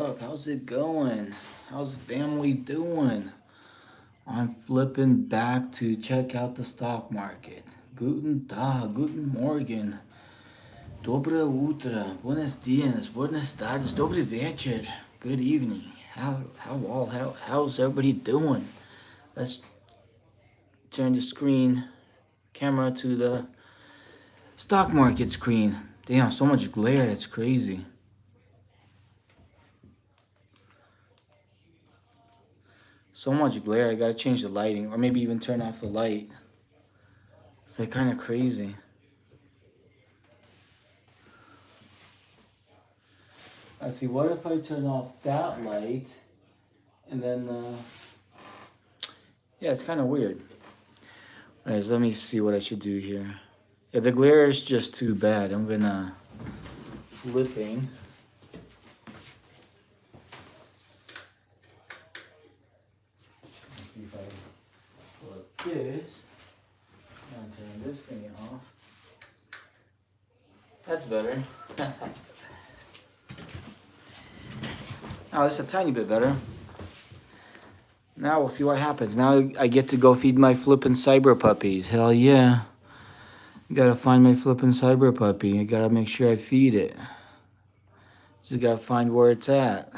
Up? How's it going? How's the family doing? I'm flipping back to check out the stock market. Guten Tag, guten Morgen, dobre utro, buenos dias, buenas tardes, dobry večer, good evening. How's everybody doing? Let's turn the camera to the stock market screen. Damn, so much glare, it's crazy. So much glare, I gotta change the lighting, or maybe even turn off the light. It's like kind of crazy. Let's see, what if I turn off that light and then, yeah, it's kind of weird. Alright, so let me see what I should do here. Yeah, the glare is just too bad. I'm gonna flipping. Let's see if I flip this and turn this thing off. That's better. Oh, that's a tiny bit better. Now we'll see what happens. Now I get to go feed my flippin' cyber puppies. Hell yeah. Gotta find my flippin' cyber puppy. I gotta make sure I feed it. Just gotta find where it's at.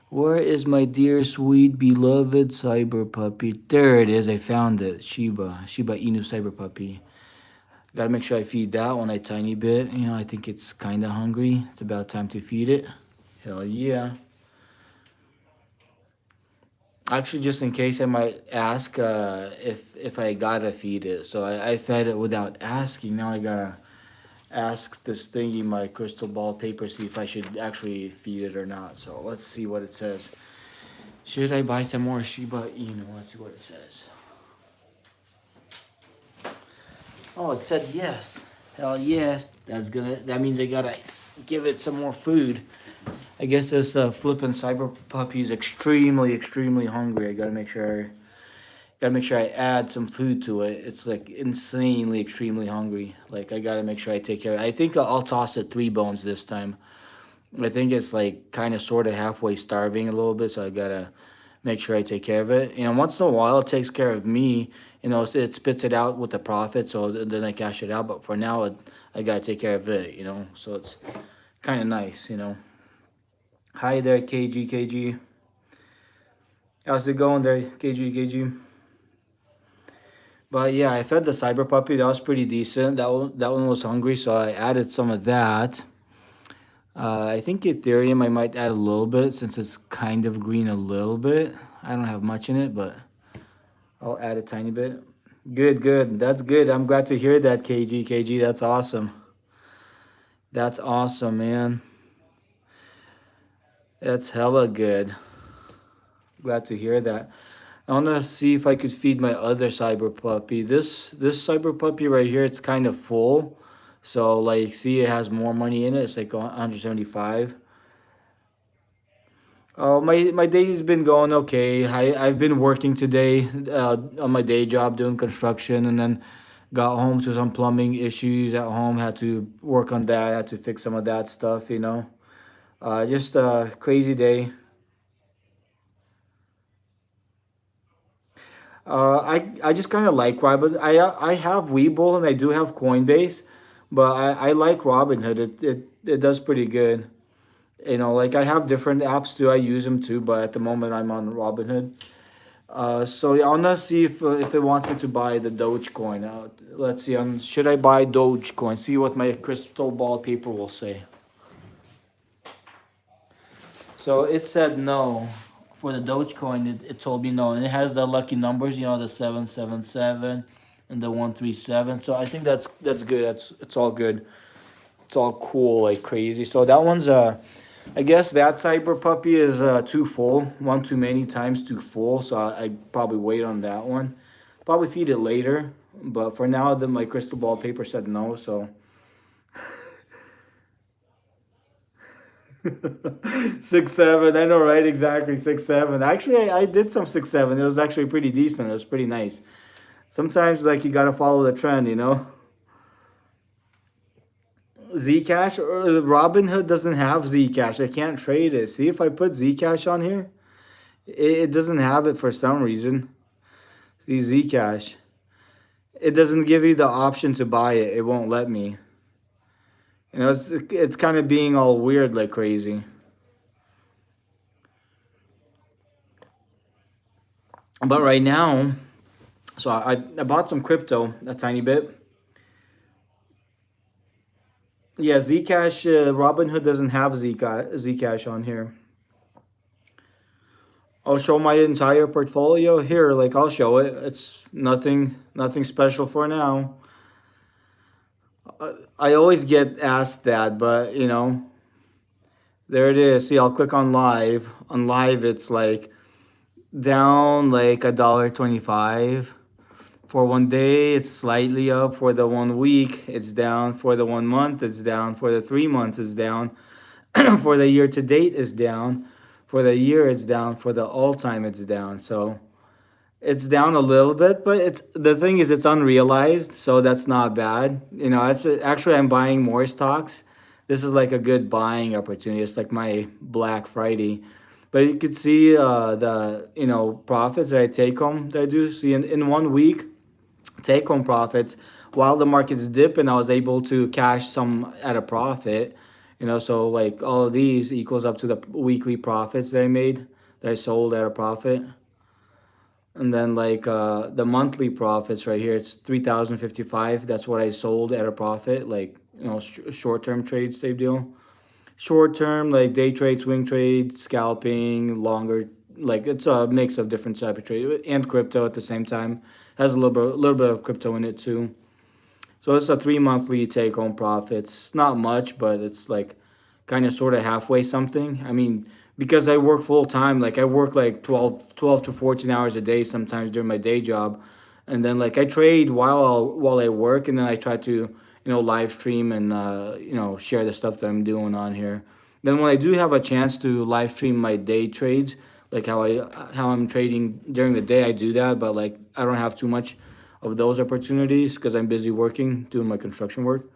Where is my dear, sweet, beloved cyber puppy? There it is. I found it. Shiba Inu cyber puppy. Gotta make sure I feed that one a tiny bit. You know, I think it's kind of hungry. It's about time to feed it. Hell yeah. Actually, just in case, I might ask if I gotta feed it. So I fed it without asking. Now I gotta ask this thingy, my crystal ball paper, see if I should actually feed it or not. So let's see what it says. Should I buy some more Shiba Inu? Let's see what it says. Oh, it said yes. Hell yes. That means I gotta give it some more food. I guess this flippin' cyber puppy is extremely, extremely hungry. I gotta make sure I add some food to it. It's like insanely, extremely hungry. Like I gotta make sure I take care of it. I think I'll toss it 3 bones this time. I think it's like kind of sort of halfway starving a little bit, so I gotta make sure I take care of it. You know, once in a while it takes care of me. You know, it spits it out with the profit, so then I cash it out. But for now, I gotta take care of it. You know, so it's kind of nice. You know. Hi there, KG. How's it going there, KG? But yeah, I fed the cyber puppy. That was pretty decent. That one was hungry, so I added some of that. I think Ethereum I might add a little bit since it's kind of green a little bit. I don't have much in it, but I'll add a tiny bit. Good. That's good. I'm glad to hear that, KG. That's awesome. That's awesome, man. That's hella good. Glad to hear that. I want to see if I could feed my other cyber puppy. This cyber puppy right here, it's kind of full. So like, see, it has more money in it. It's like 175. Oh, my day's been going okay. I've been working today on my day job doing construction, and then got home to some plumbing issues at home. Had to work on that. Had to fix some of that stuff. You know, just a crazy day. I just kind of like Robin. I have Webull and I do have Coinbase, but I like Robinhood. It does pretty good. You know, like I have different apps too. I use them too, but at the moment I'm on Robinhood. So yeah, I wanna see if it wants me to buy the Dogecoin. Let's see. Should I buy Dogecoin? See what my crystal ball paper will say. So it said no for the Dogecoin. It told me no, and it has the lucky numbers. You know, the 777 and the 137. So I think that's good. It's all good. It's all cool like crazy. So that one's I guess that cyber puppy is too full. One too many times too full. So I probably wait on that one. Probably feed it later. But for now, my crystal ball paper said no. So 6'7". I know, right? Exactly 6'7". Actually, I did some 6'7". It was actually pretty decent. It was pretty nice. Sometimes like you gotta follow the trend, you know. Zcash or Robinhood doesn't have Zcash. I can't trade it. See if I put Zcash on here, it doesn't have it for some reason. See Zcash. It doesn't give you the option to buy it. It won't let me. It's kind of being all weird like crazy. But right now, so I bought some crypto a tiny bit. Yeah, Zcash, Robinhood doesn't have Zcash on here. I'll show my entire portfolio here. Like I'll show it. It's nothing special for now. I always get asked that, but there it is. See, I'll click on live. On live, it's like down like $1.25 for one day. It's slightly up for the 1 week. It's down for the 1 month. It's down for the 3 months. It's down for the year to date. It's down for the year. It's down for the all time. It's down. So it's down a little bit, but it's the thing is it's unrealized, so that's not bad. It's actually I'm buying more stocks. This is like a good buying opportunity. It's like my Black Friday. But you could see the profits that I take home that I do. See in 1 week, take home profits while the market's dipping, I was able to cash some at a profit. So like all of these equals up to the weekly profits that I made, that I sold at a profit. And then like the monthly profits right here, it's 3,055. That's what I sold at a profit, like short-term trades type deal. Short-term, like day trade, swing trade, scalping, longer, like it's a mix of different type of trade and crypto at the same time. Has a little bit of crypto in it too. So it's a 3 monthly take-home profits. Not much, but it's like kind of sort of halfway something. I mean, because I work full time, like I work like 12 to 14 hours a day sometimes during my day job. And then like I trade while I work, and then I try to, live stream and, share the stuff that I'm doing on here. Then when I do have a chance to live stream my day trades, like how I'm trading during the day, I do that, but like I don't have too much of those opportunities because I'm busy working, doing my construction work.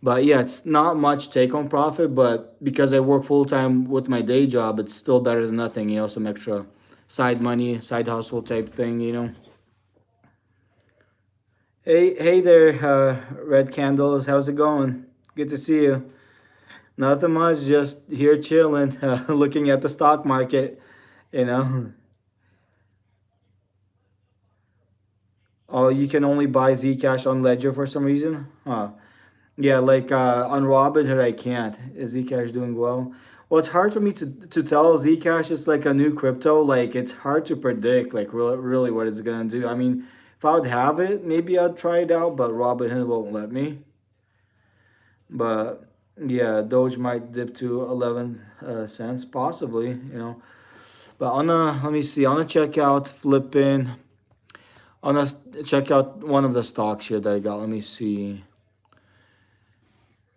But yeah, it's not much take home profit, but because I work full time with my day job, it's still better than nothing, some extra side money, side hustle type thing. Hey there, Red Candles, how's it going? Good to see you. Nothing much, just here chilling, looking at the stock market, you know. Oh, you can only buy Zcash on Ledger for some reason? Huh. Yeah, like on Robinhood, I can't. Is Zcash doing well? Well, it's hard for me to tell. Zcash is like a new crypto. Like it's hard to predict, like really what it's gonna do. I mean, if I would have it, maybe I'd try it out, but Robinhood won't let me. But yeah, Doge might dip to 11 cents, possibly. But let me see. I'm gonna check out flipping. I'm gonna check out one of the stocks here that I got. Let me see.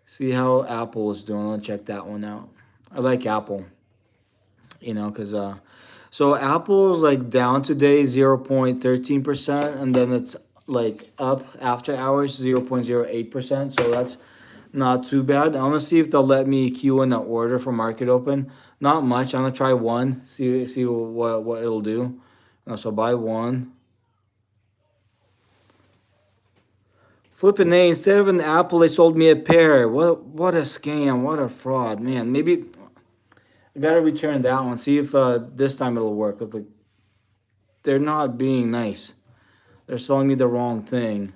See how Apple is doing. I'll check that one out. I like Apple, because so Apple is like down today 0.13%, and then it's like up after hours 0.08%. So that's not too bad. I'm gonna see if they'll let me queue in the order for market open. Not much. I'm gonna try one. See what it'll do. So buy one. Flipping A, instead of an apple, they sold me a pear. What a scam. What a fraud. Man, maybe I gotta return that one. See if this time it'll work. Like, they're not being nice. They're selling me the wrong thing.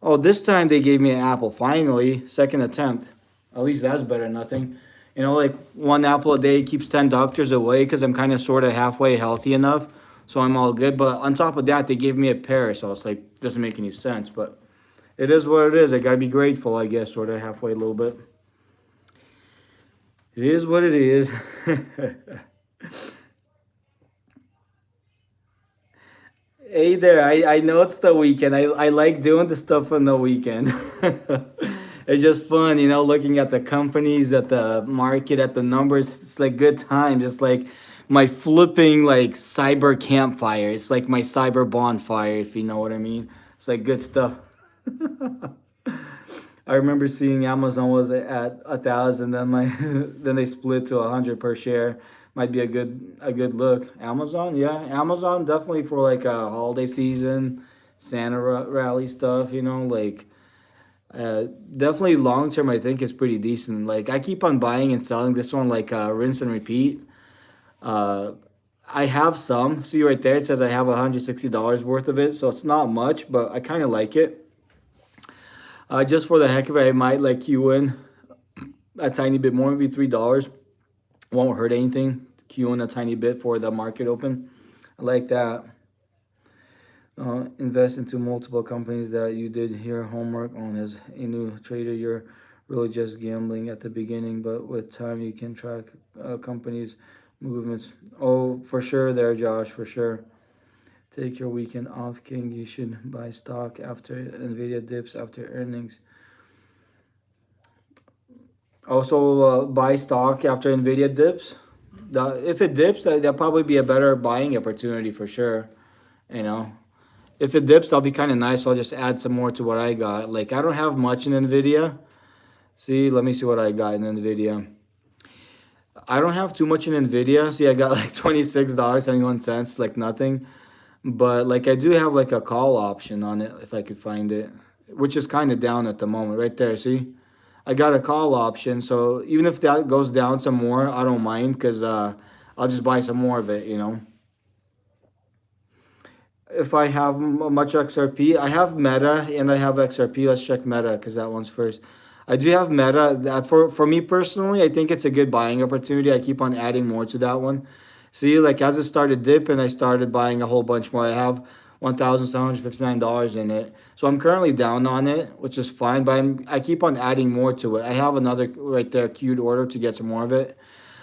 Oh, this time they gave me an apple. Finally, second attempt. At least that's better than nothing. Like one apple a day keeps 10 doctors away because I'm kind of sort of halfway healthy enough. So I'm all good. But on top of that, they gave me a pear. So it's like, doesn't make any sense. But it is what it is. I got to be grateful, I guess, sort of halfway a little bit. It is what it is. Hey there, I know it's the weekend. I like doing the stuff on the weekend. It's just fun, looking at the companies, at the market, at the numbers. It's like good time. Just like my flipping like cyber campfire. It's like my cyber bonfire, if you know what I mean. It's like good stuff. I remember seeing Amazon was at 1,000, then my then they split to 100 per share. Might be a good look. Amazon, yeah, Amazon definitely for like a holiday season, Santa rally stuff. Like uh, definitely long term. I think is pretty decent. Like I keep on buying and selling this one like rinse and repeat. Uh, I have some. See right there, it says I have $160 worth of it, so it's not much, but I kind of like it. Just for the heck of it, I might like queue in a tiny bit more, maybe $3. Won't hurt anything. Queue in a tiny bit for the market open. I like that. Invest into multiple companies that you did your homework on. As a new trader, you're really just gambling at the beginning, but with time, you can track companies' movements. Oh, for sure, there, Josh, for sure. Take your weekend off, King. You should buy stock after Nvidia dips after earnings. Also, buy stock after Nvidia dips. If it dips, that'll probably be a better buying opportunity for sure. You know, if it dips, that'll be kind of nice. I'll just add some more to what I got. Like I don't have much in Nvidia. See, let me see what I got in Nvidia. I don't have too much in Nvidia. See, I got like $26.71, like nothing. But like I do have like a call option on it if I could find it, which is kind of down at the moment. Right there, see? I got a call option, so even if that goes down some more, I don't mind because I'll just buy some more of it. If I have much XRP, I have Meta and I have XRP. Let's check Meta because that one's first. I do have Meta. For me personally, I think it's a good buying opportunity. I keep on adding more to that one. See, like as it started dipping, I started buying a whole bunch more. I have $1,759 in it, so I'm currently down on it, which is fine. But I keep on adding more to it. I have another right there queued order to get some more of it.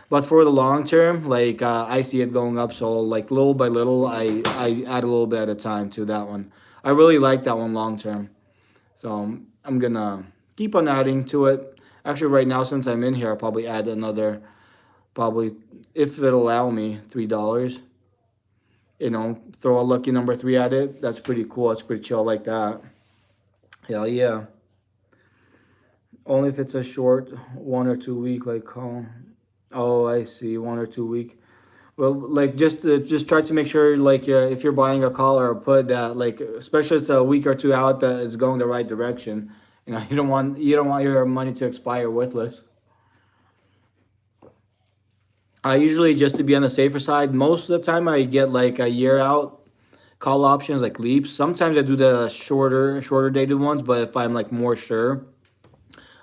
But for the long term, like I see it going up. So like little by little, I add a little bit at a time to that one. I really like that one long term. So I'm gonna keep on adding to it. Actually, right now since I'm in here, I'll probably add another, probably if it'll allow me, $3. Throw a lucky number three at it. That's pretty cool. That's pretty chill like that. Hell yeah. Only if it's a short 1 or 2 week like call. Oh, I see. 1 or 2 week. Well, like just try to make sure like if you're buying a call or a put that like especially if it's a week or two out that is going the right direction. You don't want your money to expire worthless. I usually just to be on the safer side. Most of the time I get like a year out call options like leaps. Sometimes I do the shorter dated ones, but if I'm like more sure,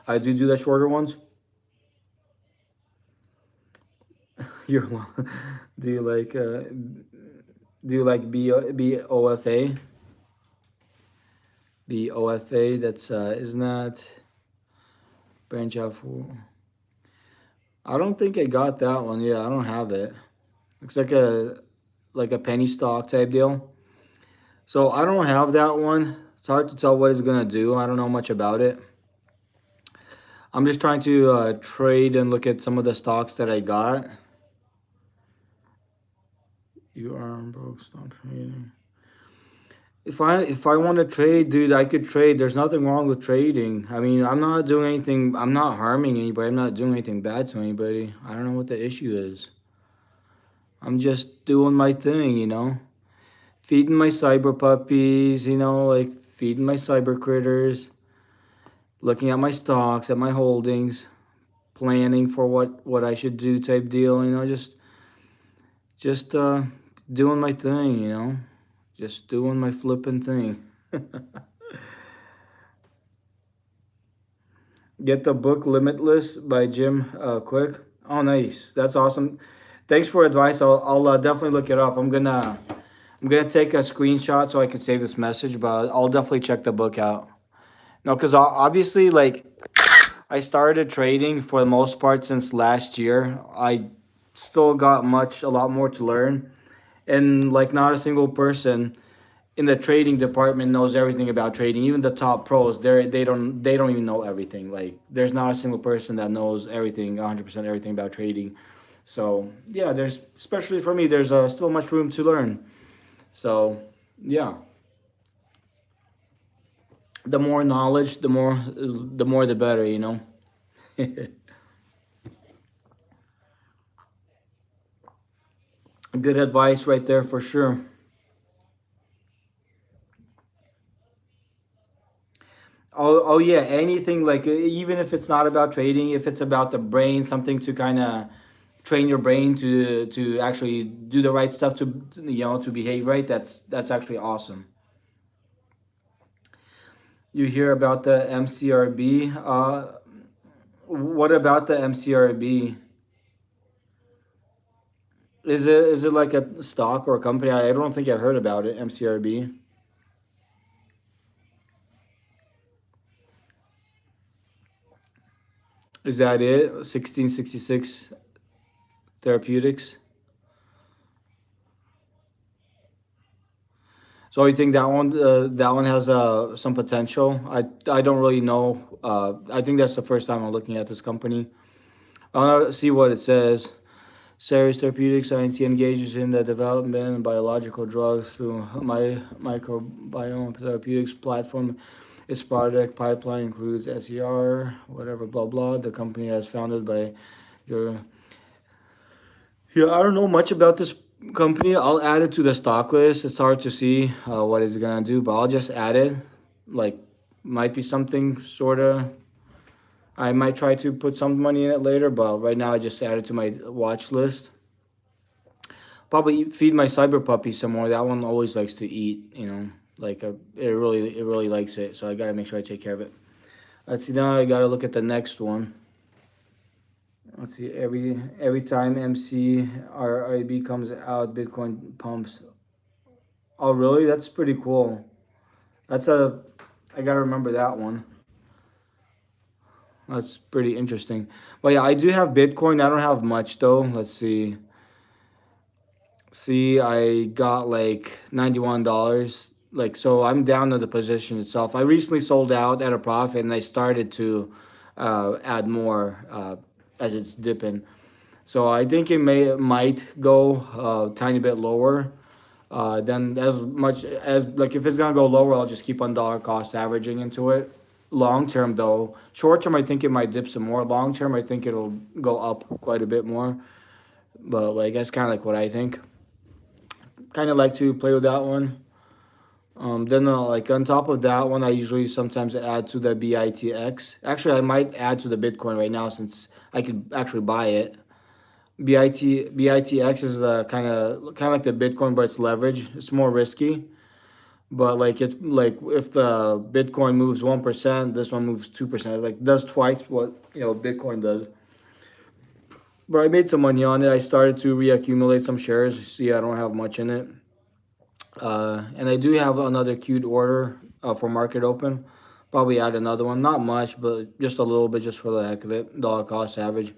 I do the shorter ones. You're do you like BOFA? BOFA, that's isn't that branch out for? I don't think I got that one. Yeah, I don't have it. Looks like a penny stock type deal. So I don't have that one. It's hard to tell what it's gonna do. I don't know much about it. I'm just trying to trade and look at some of the stocks that I got. You are broke. Stop trading. If I want to trade, dude, I could trade. There's nothing wrong with trading. I mean, I'm not doing anything. I'm not harming anybody. I'm not doing anything bad to anybody. I don't know what the issue is. I'm just doing my thing. Feeding my cyber puppies, like feeding my cyber critters, looking at my stocks, at my holdings, planning for what I should do type deal, just doing my thing. Just doing my flipping thing. Get the book Limitless by Jim Quick. Oh, nice. That's awesome. Thanks for advice. I'll definitely look it up. I'm gonna take a screenshot so I can save this message, but I'll definitely check the book out. No, because obviously, like, I started trading for the most part since last year. I still got a lot more to learn, and like, not a single person in the trading department knows everything about trading. Even the top pros, they don't even know everything. Like there's not a single person that knows everything, 100% everything about trading. So yeah, there's especially for me, there's still much room to learn. So yeah, The more knowledge, the more the better, you know. Good advice right there for sure. Oh yeah, anything like even if it's not about trading, if it's about the brain, something to kind of train your brain to actually do the right stuff, to to behave right. That's actually awesome. You hear about the MCRB? What about the MCRB? Is it like a stock or a company? I don't think I heard about it. MCRB. Is that it? 1666 Therapeutics. So you think that one has some potential? I don't really know. I think that's the first time I'm looking at this company. I want to see what it says. Ceres Therapeutics INC engages in the development of biological drugs through microbiome therapeutics platform. Its product pipeline includes SER, whatever, blah blah. The company is founded by your. Yeah, I don't know much about this company. I'll add it to the stock list. It's hard to see what it's gonna do, but I'll just add it. Like, might be something sorta. I might try to put some money in it later, but right now I just added to my watch list. Probably feed my cyber puppy some more. That one always likes to eat. Like it really likes it. So I gotta make sure I take care of it. Let's see. Now I gotta look at the next one. Let's see. Every time MCRIB comes out, Bitcoin pumps. Oh, really? That's pretty cool. That's a. I gotta remember that one. That's pretty interesting. But yeah, I do have Bitcoin. I don't have much though. Let's see. See, I got like $91. Like, so I'm down to the position itself. I recently sold out at a profit, and I started to add more as it's dipping. So I think it might go a tiny bit lower. Then as much as, like, if it's gonna go lower, I'll just keep on dollar cost averaging into it. Long term though, short term I think it might dip some more. Long term I think it'll go up quite a bit more. But like that's kind of like what I think. Kind of like to play with that one. Then like on top of that one, I usually sometimes add to the BITX. Actually, I might add to the Bitcoin right now since I could actually buy it. BITX is the kind of like the Bitcoin, but it's leverage. It's more risky. But like it's like if the Bitcoin moves 1%, this one moves 2%. Like does twice what Bitcoin does. But I made some money on it. I started to reaccumulate some shares. See, I don't have much in it. And I do have another queued order for market open. Probably add another one. Not much, but just a little bit, just for the heck of it. Dollar cost average.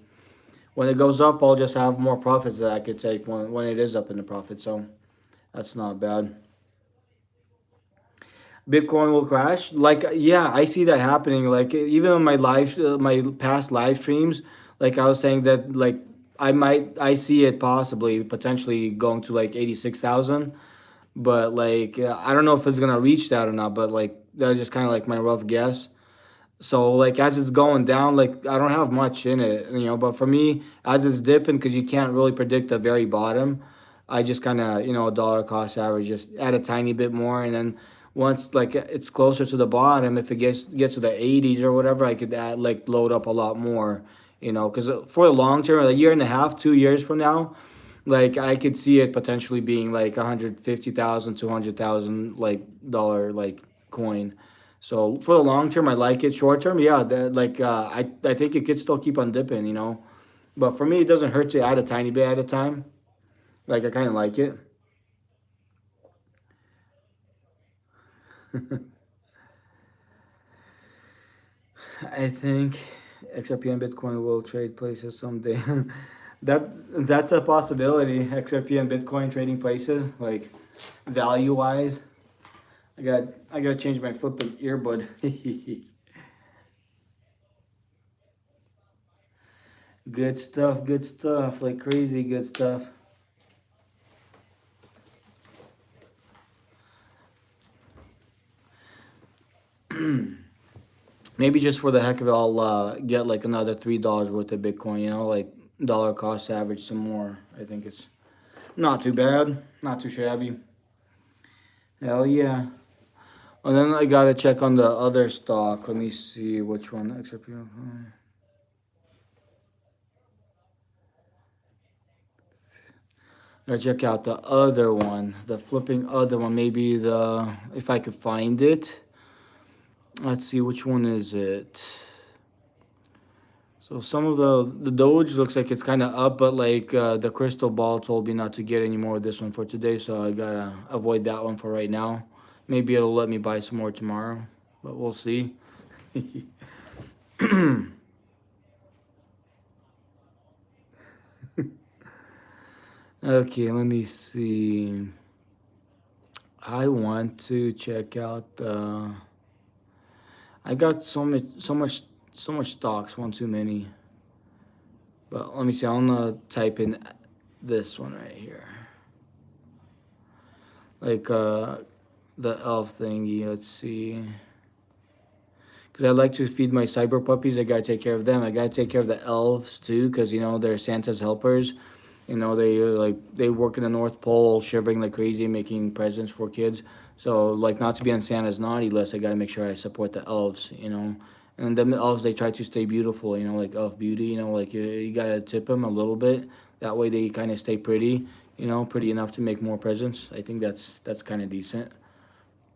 When it goes up, I'll just have more profits that I could take when it is up in the profit. So that's not bad. Bitcoin will crash. Like, yeah, I see that happening. Like, even on my past live streams, like I was saying that, like, I see it possibly, potentially going to like 86,000. But like, I don't know if it's gonna reach that or not. But like, that's just kind of like my rough guess. So like, as it's going down, like I don't have much in it. But for me, as it's dipping, because you can't really predict the very bottom, I just kind of dollar cost average, just add a tiny bit more, and then once like it's closer to the bottom, if it gets to the 80s or whatever, I could add, like, load up a lot more. Because for the long term, a year and a half, 2 years from now, like I could see it potentially being like 150,000, 200,000 like dollar like coin. So for the long term, I like it. Short term, yeah, like I think it could still keep on dipping. But for me, it doesn't hurt to add a tiny bit at a time. Like, I kind of like it. I think XRP and Bitcoin will trade places someday. That's a possibility. XRP and Bitcoin trading places, like value wise. I gotta change my flip earbud. Good stuff, good stuff, like crazy good stuff. Maybe just for the heck of it, I'll get like another $3 worth of Bitcoin. Like dollar cost average some more. I think it's not too bad, not too shabby. Hell yeah. And then I gotta check on the other stock. Let me see which one. XRP. Gotta check out the other one, the flipping other one. Maybe if I could find it. Let's see, which one is it? So some of the Doge looks like it's kind of up, but like the crystal ball told me not to get any more of this one for today, so I gotta avoid that one for right now. Maybe it'll let me buy some more tomorrow, but we'll see. Okay, let me see. I want to check out. I got so much stocks. One too many. But let me see. I'm gonna type in this one right here. Like the elf thingy. Let's see. Because I like to feed my cyber puppies. I gotta take care of them. I gotta take care of the elves too, because they're Santa's helpers. They work in the North Pole, shivering like crazy, making presents for kids. So like not to be on Santa's naughty list, I gotta make sure I support the elves. And the elves, they try to stay beautiful. Like elf beauty. Like you gotta tip them a little bit. That way they kind of stay pretty. Pretty enough to make more presents. I think that's kind of decent.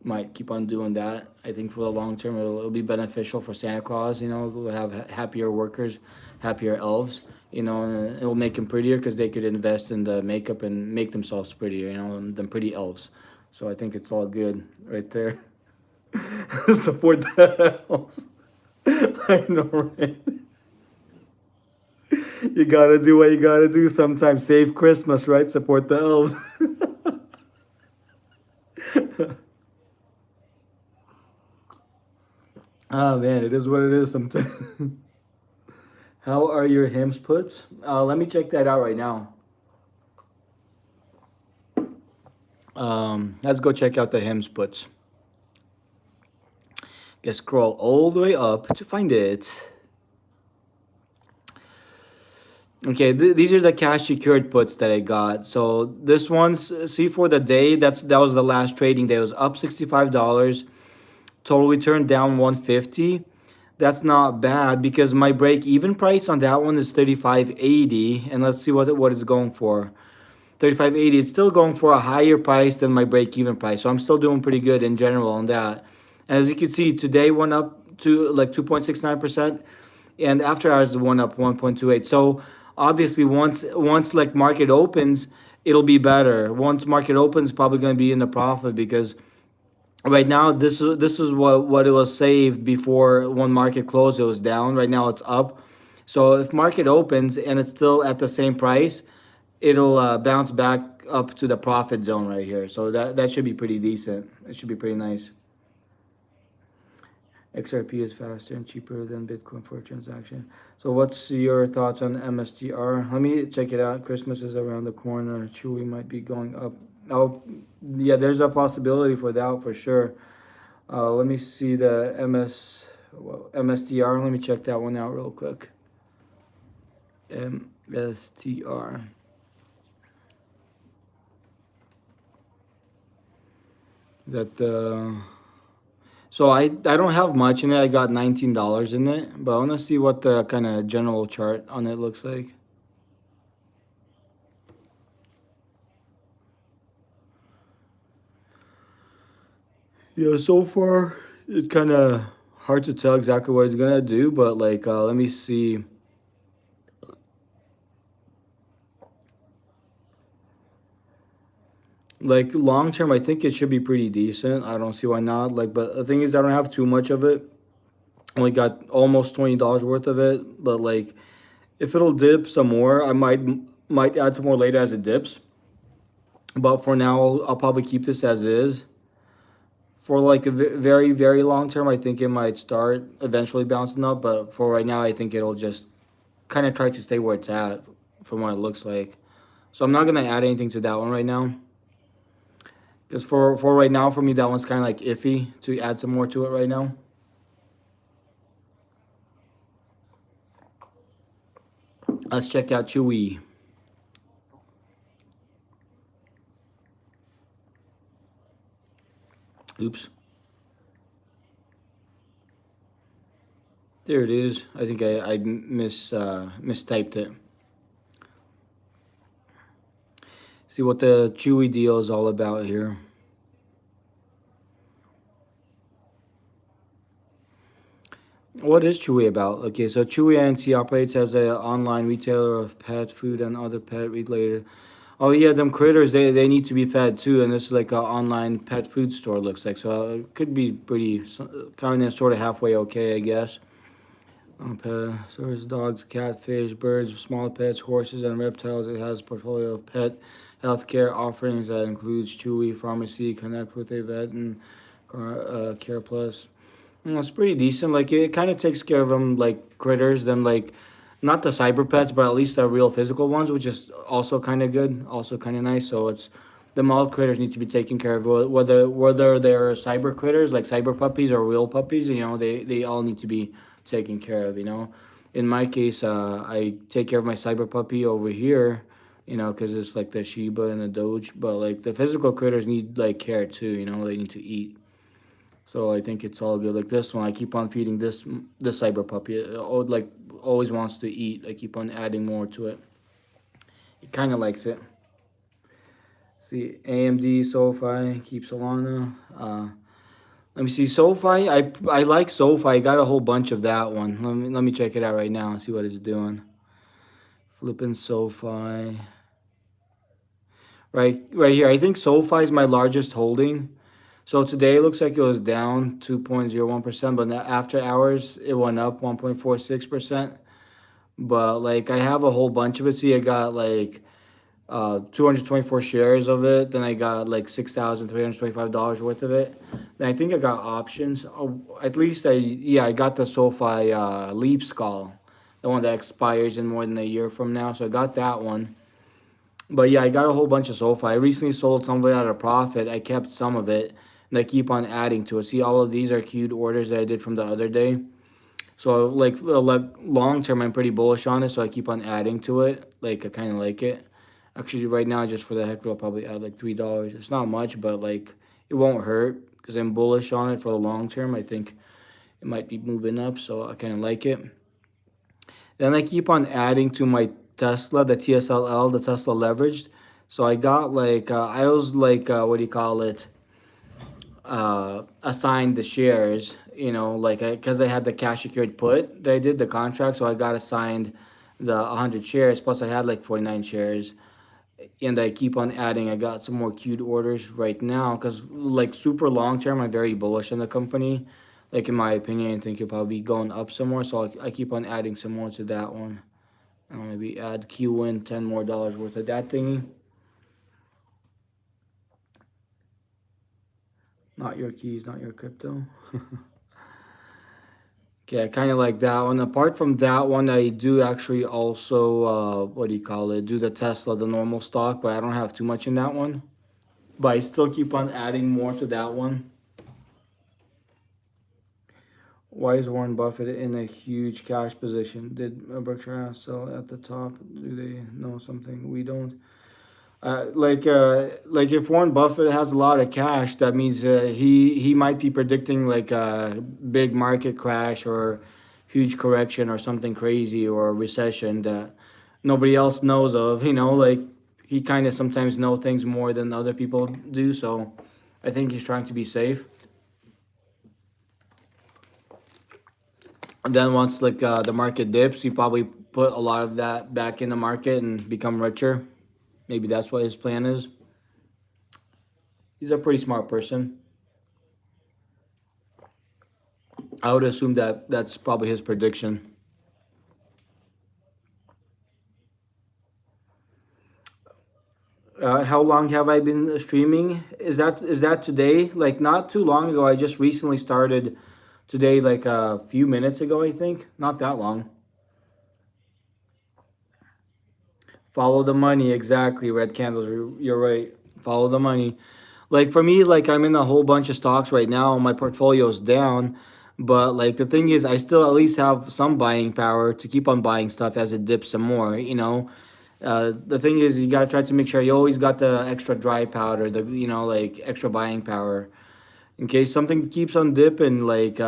Might keep on doing that. I think for the long term, it'll be beneficial for Santa Claus. We'll have happier workers, happier elves. And it will make them prettier because they could invest in the makeup and make themselves prettier. And them pretty elves. So I think it's all good right there. Support the elves. I know, right? You gotta do what you gotta do sometimes. Save Christmas, right? Support the elves. Oh man, it is what it is sometimes. How are your hymns puts? Let me check that out right now. Let's go check out the hymns puts. Just scroll all the way up to find it. Okay, these are the cash secured puts that I got. So this one's see for the day. That was the last trading day. It was up $65. Total return down 150. That's not bad because my break even price on that one is 35.80, and let's see what it's going for. 35.80. It's still going for a higher price than my break even price, so I'm still doing pretty good in general on that. And as you can see, today went up to like 2.69%, and after hours it went up 1.28. So obviously once like market opens, it'll be better. Once market opens, probably going to be in the profit because right now this is what it was saved before. When market closed, it was down. Right now it's up. So if market opens and it's still at the same price, it'll bounce back up to the profit zone right here. So that should be pretty decent. It should be pretty nice. XRP is faster and cheaper than Bitcoin for a transaction. So what's your thoughts on MSTR? Let me check it out. Christmas is around the corner. Chewy might be going up. Oh, yeah, there's a possibility for that for sure. Let me see the MSTR. Let me check that one out real quick. MSTR. Is that the... So I don't have much in it. I got $19 in it, but I want to see what the kind of general chart on it looks like. Yeah, so far it's kind of hard to tell exactly what it's gonna do, but like let me see. Like long term, I think it should be pretty decent. I don't see why not. Like, but the thing is, I don't have too much of it. Only got almost $20 worth of it. But like, if it'll dip some more, I might add some more later as it dips. But for now, I'll probably keep this as is. For like a very very long term, I think it might start eventually bouncing up. But for right now, I think it'll just kind of try to stay where it's at, from what it looks like. So I'm not gonna add anything to that one right now. Because for right now, for me, that one's kind of like iffy to add some more to it right now. Let's check out Chewy. Oops. There it is. I think I mistyped it. See what the Chewy deal is all about here. What is Chewy about? Okay, so Chewy Inc. operates as an online retailer of pet food and other pet related. Oh yeah, them critters they need to be fed too, and this is like an online pet food store. Looks like so it could be pretty kind of sort of halfway okay, I guess. Stores dogs, catfish, birds, small pets, horses, and reptiles. It has a portfolio of pet healthcare offerings that includes Chewy Pharmacy, Connect with a Vet, and Care Plus. It's pretty decent. Like it kind of takes care of them like critters, them like not the cyber pets, but at least the real physical ones, which is also kind of good, also kind of nice. So it's the mild critters need to be taken care of, whether they're cyber critters like cyber puppies or real puppies. They all need to be taken care of. In my case, I take care of my cyber puppy over here. Because it's like the Shiba and the Doge, but like the physical critters need like care too. They need to eat. So I think it's all good. Like this one, I keep on feeding this cyber puppy. Like always wants to eat. I keep on adding more to it. It kind of likes it. See, AMD, SoFi, keep Solana. Let me see, SoFi. I like SoFi. I got a whole bunch of that one. Let me check it out right now and see what it's doing. Flipping SoFi. Right here. I think SoFi is my largest holding. So today it looks like it was down 2.01%, but after hours it went up 1.46%. But like I have a whole bunch of it. See, I got like 224 shares of it. Then I got like $6,325 worth of it. Then I think I got options. At least I got the SoFi Leap Skull, the one that expires in more than a year from now. So I got that one. But yeah, I got a whole bunch of SoFi. I recently sold some of it at a profit. I kept some of it, and I keep on adding to it. See, all of these are queued orders that I did from the other day. So like long term, I'm pretty bullish on it. So I keep on adding to it. Like I kind of like it. Actually, right now, just for the heck, I'll probably add like $3. It's not much, but like it won't hurt because I'm bullish on it for the long term. I think it might be moving up, so I kind of like it. Then I keep on adding to my Tesla, the TSLL, the Tesla leveraged. So I got like I was like what do you call it? Assigned the shares. Like because I had the cash secured put that I did the contract, so I got assigned the 100 shares. Plus I had like 49 shares, and I keep on adding. I got some more queued orders right now because like super long term, I'm very bullish on the company. Like in my opinion, I think it'll probably be going up some more. So I keep on adding some more to that one. I'll maybe add Q in $10 more worth of that thingy. Not your keys, not your crypto. Okay, I kind of like that one. Apart from that one, I do actually also, what do you call it? Do the Tesla, the normal stock, but I don't have too much in that one. But I still keep on adding more to that one. Why is Warren Buffett in a huge cash position? Did Berkshire sell at the top? Do they know something we don't? Like if Warren Buffett has a lot of cash, that means he might be predicting like a big market crash or huge correction or something crazy or a recession that nobody else knows of. Like he kind of sometimes know things more than other people do. So I think he's trying to be safe. And then once like the market dips, he probably put a lot of that back in the market and become richer. Maybe that's what his plan is. He's a pretty smart person. I would assume that that's probably his prediction. How long have I been streaming? Is that today? Like not too long ago. I just recently started today, like a few minutes ago, I think. Not that long. Follow the money, exactly. Red candles. You're right. Follow the money. Like for me, like I'm in a whole bunch of stocks right now. My portfolio's down, But like the thing is, I still at least have some buying power to keep on buying stuff as it dips some more. The thing is, you gotta try to make sure you always got the extra dry powder, the like extra buying power in case something keeps on dipping. Like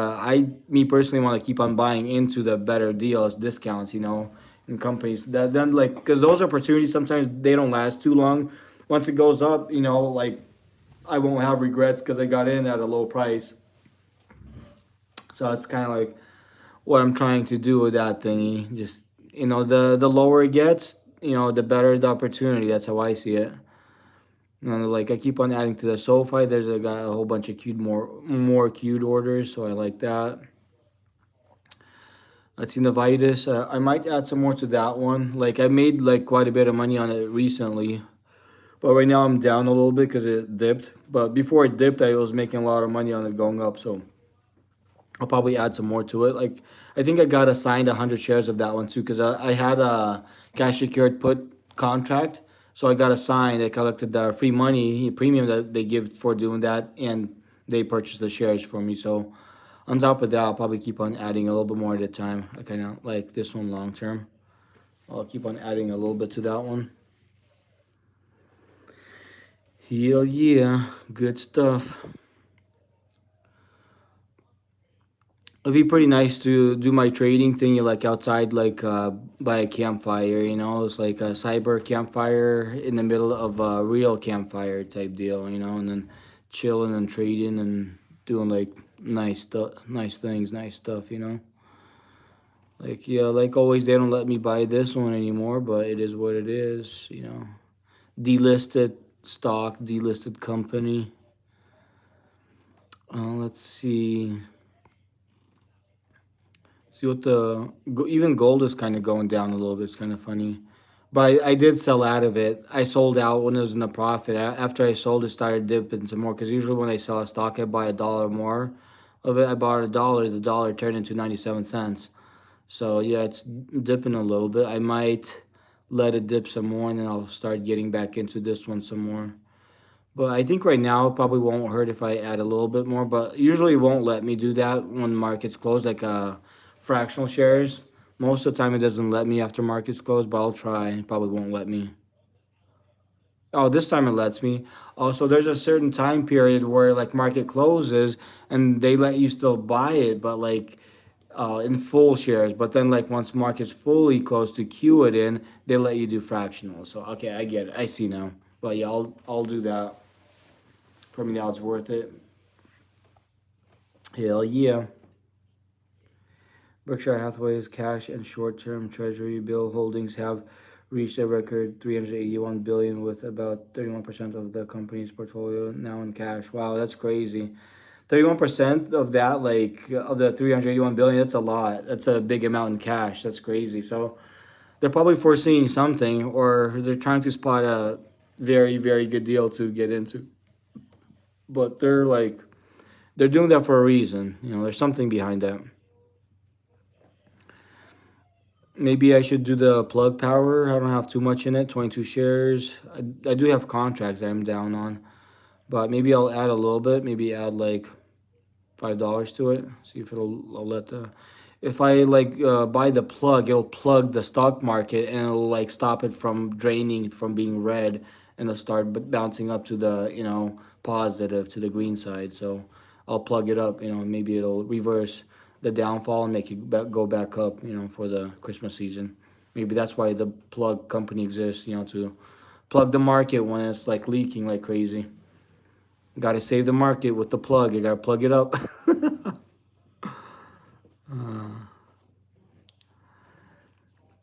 me personally want to keep on buying into the better deals, discounts, in companies that then like because those opportunities sometimes they don't last too long. Once it goes up, like I won't have regrets because I got in at a low price. So it's kind of like what I'm trying to do with that thingy. Just the lower it gets, the better the opportunity. That's how I see it. Like I keep on adding to the SoFi. There's got a whole bunch of queued more queued orders, so I like that. Let's see Novitis. I might add some more to that one. Like I made like quite a bit of money on it recently, but right now I'm down a little bit because it dipped. But before it dipped, I was making a lot of money on it going up, so I'll probably add some more to it. Like I think I got assigned 100 shares of that one too because I had a cash secured put contract, so I got assigned. I collected the free money premium that they give for doing that, and they purchased the shares for me. So on top of that, I'll probably keep on adding a little bit more at a time. I kind of like this one long term. I'll keep on adding a little bit to that one. Hell yeah, good stuff. It'd be pretty nice to do my trading thing like outside, like by a campfire. It's like a cyber campfire in the middle of a real campfire type deal. And then chilling and trading and doing like nice stuff, nice things, nice stuff. Like yeah, like always, they don't let me buy this one anymore, but it is what it is. Delisted stock, delisted company. Let's see. See what even gold is kind of going down a little bit. It's kind of funny, but I did sell out of it. I sold out when it was in the profit. After I sold, it started dipping some more. Because usually when I sell a stock, I buy a dollar more of it. I bought a dollar. The dollar turned into 97 cents. So yeah, it's dipping a little bit. I might let it dip some more, and then I'll start getting back into this one some more. But I think right now it probably won't hurt if I add a little bit more. But usually it won't let me do that when markets close, like fractional shares. Most of the time it doesn't let me after markets close, but I'll try. It probably won't let me. Oh, this time it lets me. Also, there's a certain time period where like market closes and they let you still buy it, but like in full shares. But then like once market's fully closed to queue it in, they let you do fractional. So okay, I get it. I see now. But yeah, I'll do that. For me now, it's worth it. Hell yeah. Berkshire Hathaway's cash and short-term treasury bill holdings have reached a record 381 billion with about 31% of the company's portfolio now in cash. Wow, that's crazy. 31% of that, like of the 381 billion, that's a lot. That's a big amount in cash. That's crazy. So they're probably foreseeing something, or they're trying to spot a very, very good deal to get into. But they're doing that for a reason. There's something behind that. Maybe I should do the plug power. I don't have too much in it. 22 shares. I do have contracts that I'm down on, but maybe I'll add a little bit. Maybe add like $5 to it. See if I'll let the. If I like buy the plug, it'll plug the stock market and it'll like stop it from draining from being red and it'll start bouncing up to the positive to the green side. So I'll plug it up. Maybe it'll reverse the downfall and make it go back up. For the Christmas season. Maybe that's why the plug company exists. To plug the market when it's like leaking like crazy. Got to save the market with the plug. You got to plug it up.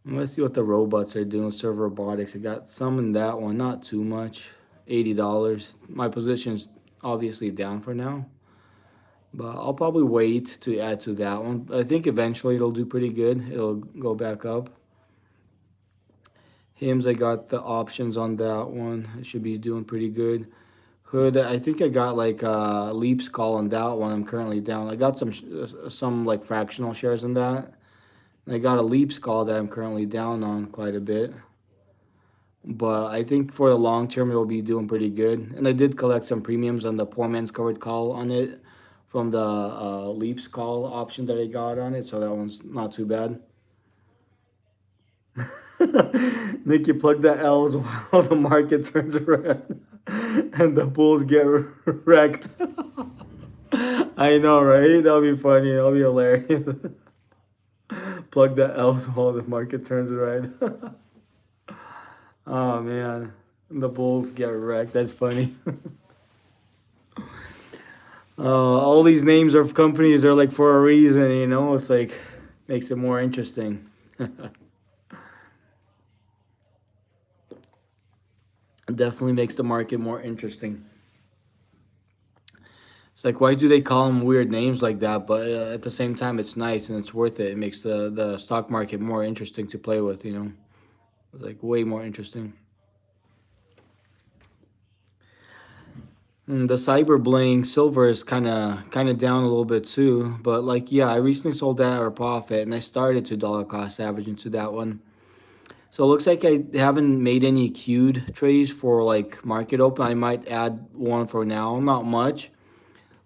Let's see what the robots are doing. Server robotics. I got some in that one. Not too much. $80. My position's obviously down for now. But I'll probably wait to add to that one. I think eventually it'll do pretty good. It'll go back up. Hims, I got the options on that one. It should be doing pretty good. Hood, I think I got like leaps call on that one. I'm currently down. I got some like fractional shares in that. I got a leaps call that I'm currently down on quite a bit. But I think for the long term it'll be doing pretty good. And I did collect some premiums on the poor man's covered call on it from the leaps call option that I got on it, so that one's not too bad. Nicky, plug the L's while the market turns around and the bulls get wrecked. I know, right? That'll be funny. That'll be hilarious. Plug the L's while the market turns around. Oh man, the bulls get wrecked. That's funny. All these names of companies are like for a reason, you know. It's like makes it more interesting. It definitely makes the market more interesting. It's like, why do they call them weird names like that? But at the same time, it's nice and it's worth it. It makes the stock market more interesting to play with, you know. It's like way more interesting. The cyber bling silver is kind of down a little bit too. But like, yeah, I recently sold that at a profit, and I started to dollar cost average into that one. So it looks like I haven't made any queued trades for like market open. I might add one for now, not much.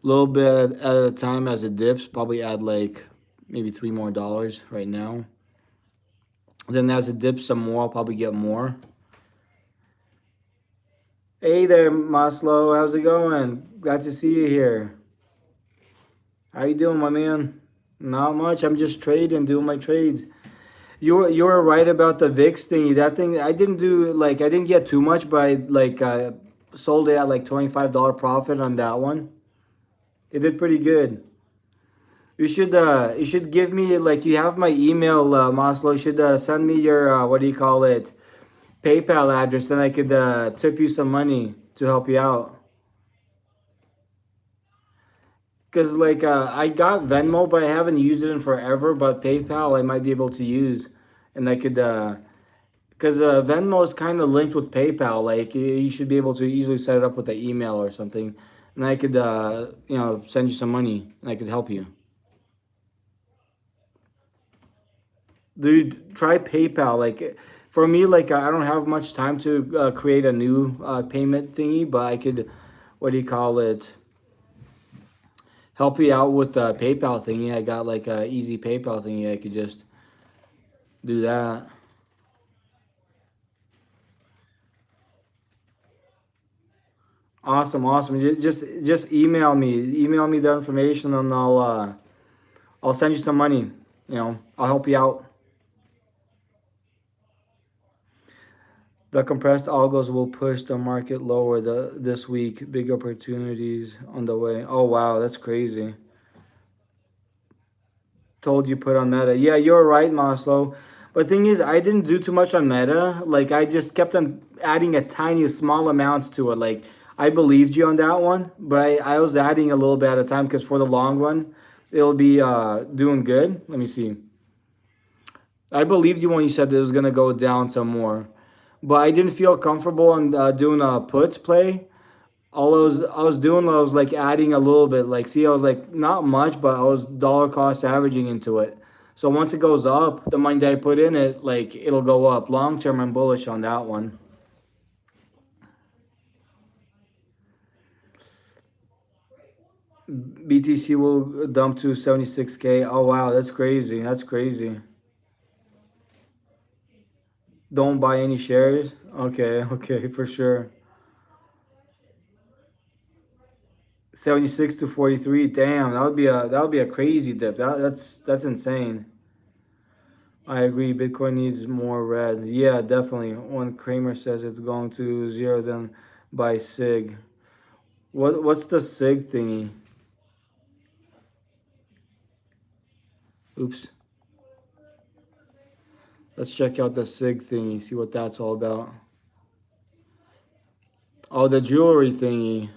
A little bit at a time as it dips. Probably add like maybe $3 more right now. Then as it dips some more, I'll probably get more. Hey there, Maslow. How's it going? Glad to see you here. How you doing, my man? Not much. I'm just trading, doing my trades. You were right about the VIX thingy. That thing I didn't do like I didn't get too much, but I like sold it at like $25 profit on that one. It did pretty good. You should give me like you have my email, Maslow. You should send me your what do you call it, PayPal address, then I could tip you some money to help you out. Cause like I got Venmo, but I haven't used it in forever. But PayPal I might be able to use, and I could because Venmo is kind of linked with PayPal. Like you should be able to easily set it up with the email or something, and I could send you some money, and I could help you. Dude, try PayPal. Like for me, like I don't have much time to create a new payment thingy, but I could, what do you call it? Help you out with the PayPal thingy. I got like a easy PayPal thingy. I could just do that. Awesome, awesome. Just email me the information, and I'll send you some money. I'll help you out. The compressed algos will push the market lower this week. Big opportunities on the way. Oh wow, that's crazy. Told you put on Meta. Yeah, you're right, Maslow. But thing is, I didn't do too much on Meta. Like I just kept on adding a tiny, small amounts to it. Like I believed you on that one, but I was adding a little bit at a time because for the long run, it'll be doing good. Let me see. I believed you when you said it was gonna go down some more, but I didn't feel comfortable on doing a puts play. All I was doing, I was like adding a little bit. Like, see, I was like not much, but I was dollar cost averaging into it. So once it goes up, the money that I put in it, like it'll go up. Long term, I'm bullish on that one. BTC will dump to 76K. Oh wow, that's crazy. That's crazy. Don't buy any shares. Okay, okay, for sure. 76 to 43. Damn, that would be a crazy dip. That's insane. I agree. Bitcoin needs more red. Yeah, definitely. When Kramer says it's going to zero, then buy SIG. What's the SIG thingy? Oops. Let's check out the SIG thingy. See what that's all about. Oh, the jewelry thingy.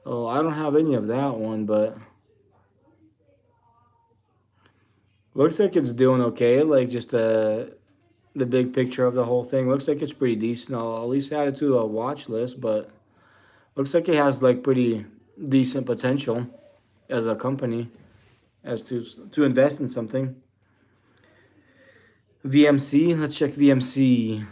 Oh, I don't have any of that one, but looks like it's doing okay. Like just the big picture of the whole thing looks like it's pretty decent. I'll at least add it to a watch list, but looks like it has like pretty decent potential as a company as to invest in something. VMC, let's check VMC.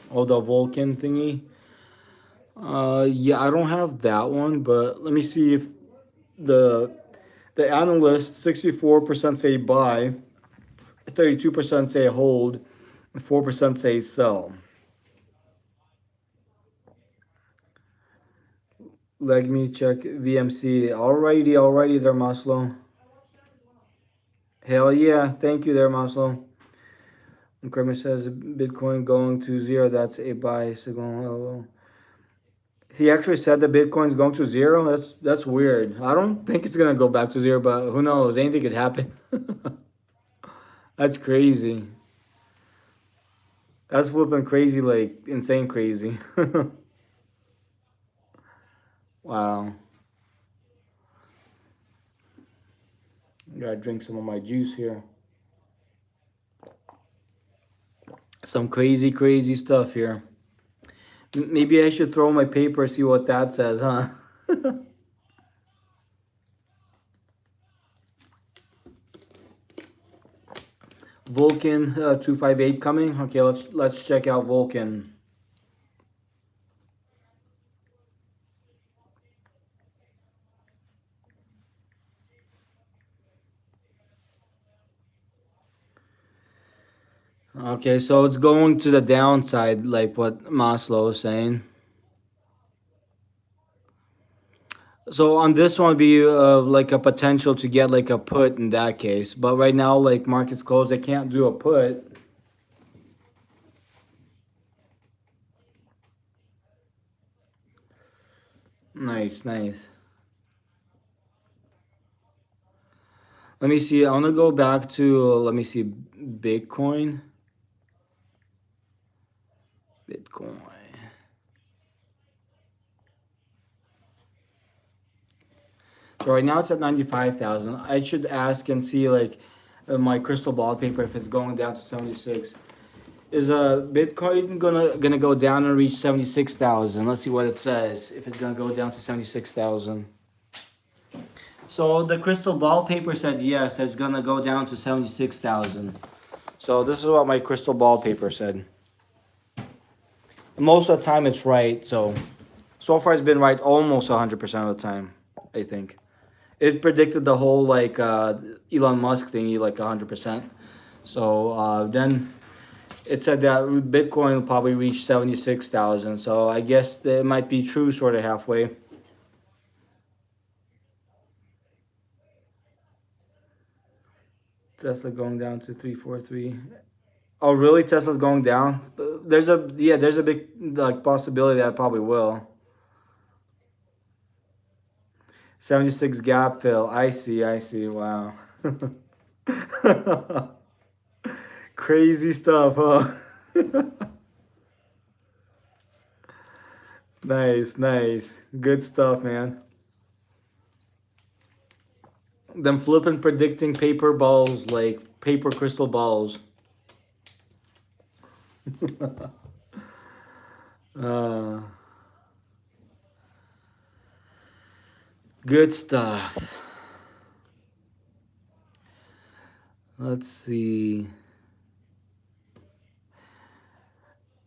Oh, the Vulcan thingy. Yeah, I don't have that one, but let me see if the the analysts 64% say buy, 32% say hold, and 4% say sell. Let me check VMC. Alrighty there, Maslow. Hell yeah, thank you there, Maslow. And Kramer says Bitcoin going to zero. That's a buy signal. He actually said that Bitcoin's going to zero. That's weird. I don't think it's gonna go back to zero, but who knows? Anything could happen. That's crazy. That's flipping crazy, like insane crazy. Wow. Gotta drink some of my juice here. Some crazy stuff here. Maybe I should throw my paper, see what that says, huh? Vulcan 258 coming. Okay, let's check out Vulcan. Okay, so it's going to the downside, like what Maslow was saying. So on this one, would be like a potential to get like a put in that case. But right now, like markets closed, they can't do a put. Nice. Let me see. I want to go back to, let me see, Bitcoin. Bitcoin. So right now it's at 95,000. I should ask and see like my crystal ball paper if it's going down to 76. Is Bitcoin gonna go down and reach 76,000? Let's see what it says. If it's gonna go down to 76,000. So the crystal ball paper said yes, it's gonna go down to 76,000. So this is what my crystal ball paper said. And most of the time it's right. So far it's been right almost 100% of the time, I think. It predicted the whole like Elon Musk thingy like 100%. So then it said that Bitcoin will probably reach 76,000. So I guess it might be true sort of halfway. Tesla going down to 343. Oh, really? Tesla's going down? There's a big like possibility that it probably will. 76 gap fill. I see. Wow. Crazy stuff, huh? Nice. Good stuff, man. Them flipping predicting paper balls like paper crystal balls. uh, Good stuff. Let's see.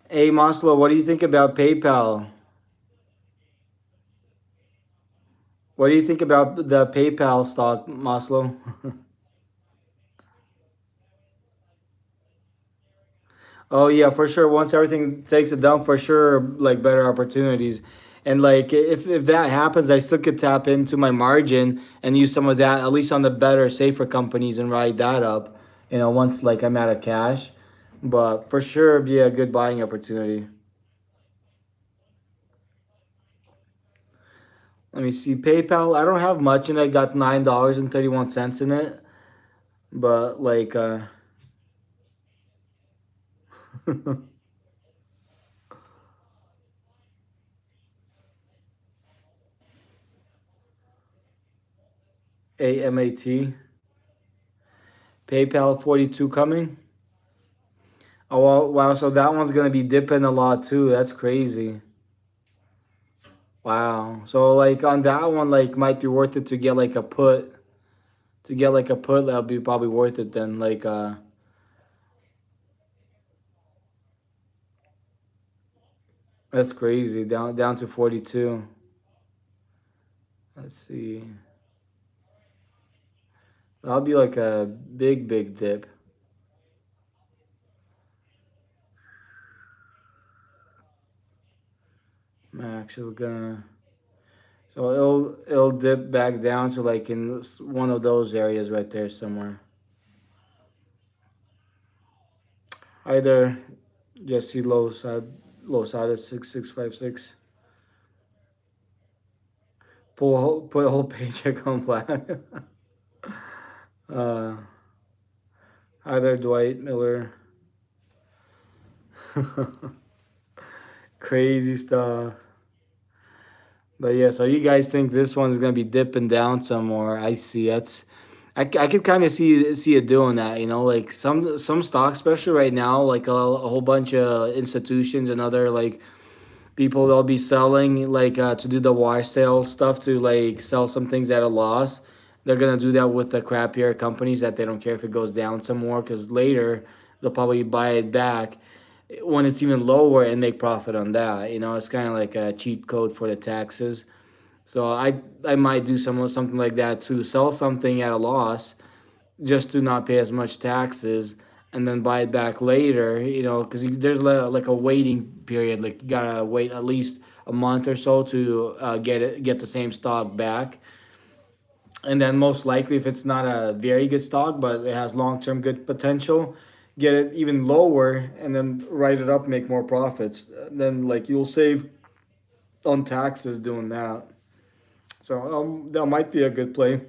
Hey, Maslow, what do you think about PayPal? What do you think about the PayPal stock, Maslow? Oh yeah, for sure. Once everything takes a dump, for sure, like better opportunities. And like if that happens, I still could tap into my margin and use some of that at least on the better, safer companies and ride that up. Once like I'm out of cash. But for sure, it'd be a good buying opportunity. Let me see. PayPal, I don't have much and I got $9.31 in it. But like AMAT. PayPal 42 coming. Oh wow, so that one's gonna be dipping a lot too. That's crazy. Wow. So like on that one, like might be worth it to get like a put. To get like a put, that'll be probably worth it then. Like That's crazy. Down to 42. Let's see. That'll be like a big dip. I'm actually gonna. So it'll dip back down to like in one of those areas right there somewhere. Either just see low side at 6656. Put a whole paycheck on black. uh, Either Dwight Miller. Crazy stuff. But yeah, so you guys think this one's gonna be dipping down some more? I see. I could kind of see it doing that. You know, like some stocks, especially right now, like a whole bunch of institutions and other like people they'll be selling like to do the wash sale stuff to like sell some things at a loss. They're gonna do that with the crappier companies that they don't care if it goes down some more because later they'll probably buy it back when it's even lower and make profit on that. You know, it's kind of like a cheat code for the taxes. So I might do something like that to sell something at a loss just to not pay as much taxes and then buy it back later, you know, because there's like a waiting period. Like you gotta wait at least a month or so to get the same stock back. And then most likely, if it's not a very good stock, but it has long term good potential, get it even lower and then write it up, make more profits. Then like you'll save on taxes doing that. So that might be a good play.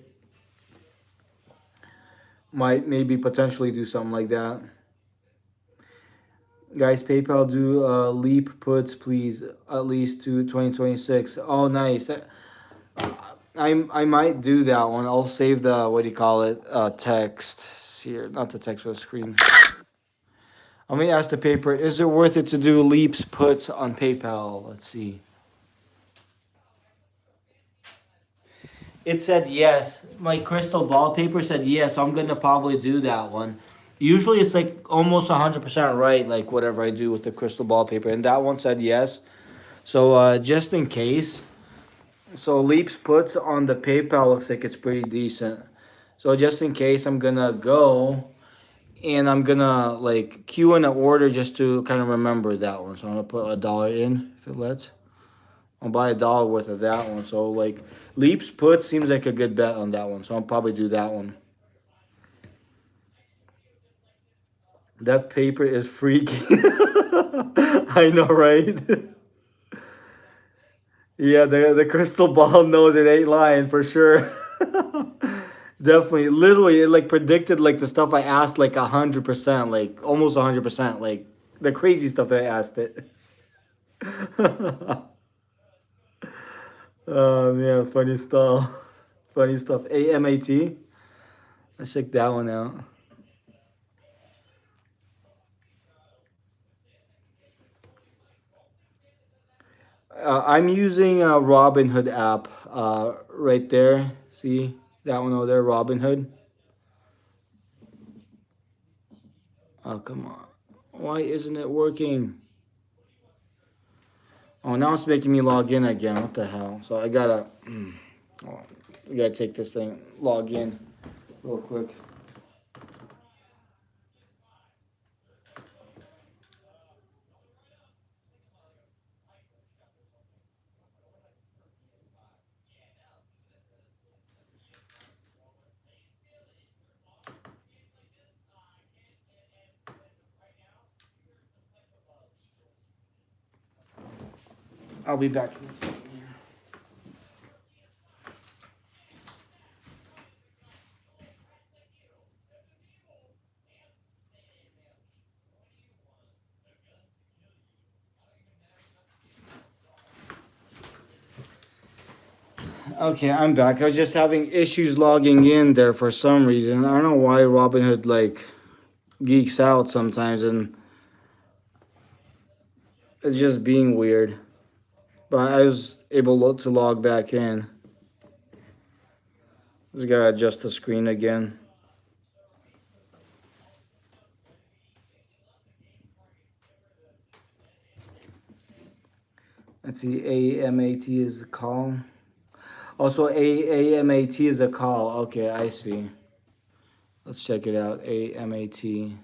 Might maybe potentially do something like that. Guys, PayPal do leap puts, please, at least to 2026. Oh, nice. I might do that one. I'll save the, what do you call it, text here. Not the text, but the screen. Let me ask the paper, is it worth it to do leaps puts on PayPal? Let's see. It said yes. My crystal ball paper said yes. So I'm gonna probably do that one. Usually it's like almost 100% right, like whatever I do with the crystal ball paper. And that one said yes. So just in case. So Leaps puts on the PayPal looks like it's pretty decent. So just in case, I'm gonna go and I'm gonna like queue in an order just to kind of remember that one. So I'm gonna put $1 in if it lets. I'll buy $1 worth of that one. So like Leaps put seems like a good bet on that one. So I'll probably do that one. That paper is freaky. I know, right? Yeah, the crystal ball knows it ain't lying for sure. Definitely, literally, it like predicted like the stuff I asked like 100%, like almost 100%, like the crazy stuff that I asked it. Yeah, funny stuff. Funny stuff. AMAT. Let's check that one out. I'm using a Robinhood app right there. See that one over there, Robinhood. Oh, come on. Why isn't it working? Oh, now it's making me log in again. What the hell? So I gotta, oh, we gotta take this thing, log in real quick. I'll be back in a second here. Okay, I'm back. I was just having issues logging in there for some reason. I don't know why Robinhood like geeks out sometimes and it's just being weird. But I was able to log back in. Just gotta adjust the screen again. Let's see, AMAT is the call. Also, AMAT is a call. Okay, I see. Let's check it out. AMAT.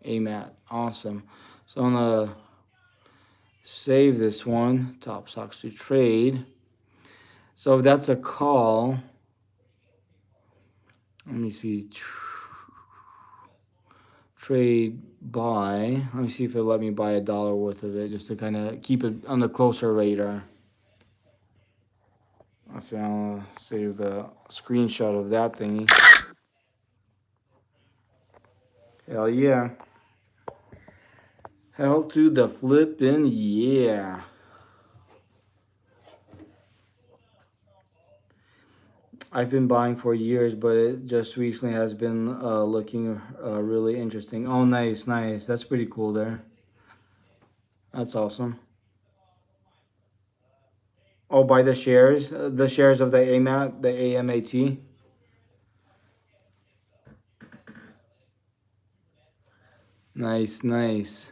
AMAT. Awesome. So I'm gonna save this one. Top stocks to trade. So if that's a call, let me see. Trade buy. Let me see if it'll let me buy $1 worth of it, just to kind of keep it on the closer radar. I'll save the screenshot of that thingy. Hell yeah. Hell to the flippin' yeah. I've been buying for years, but it just recently has been looking really interesting. Oh, nice, nice. That's pretty cool there. That's awesome. Oh, buy the shares of the AMAT, the AMAT. Nice, nice.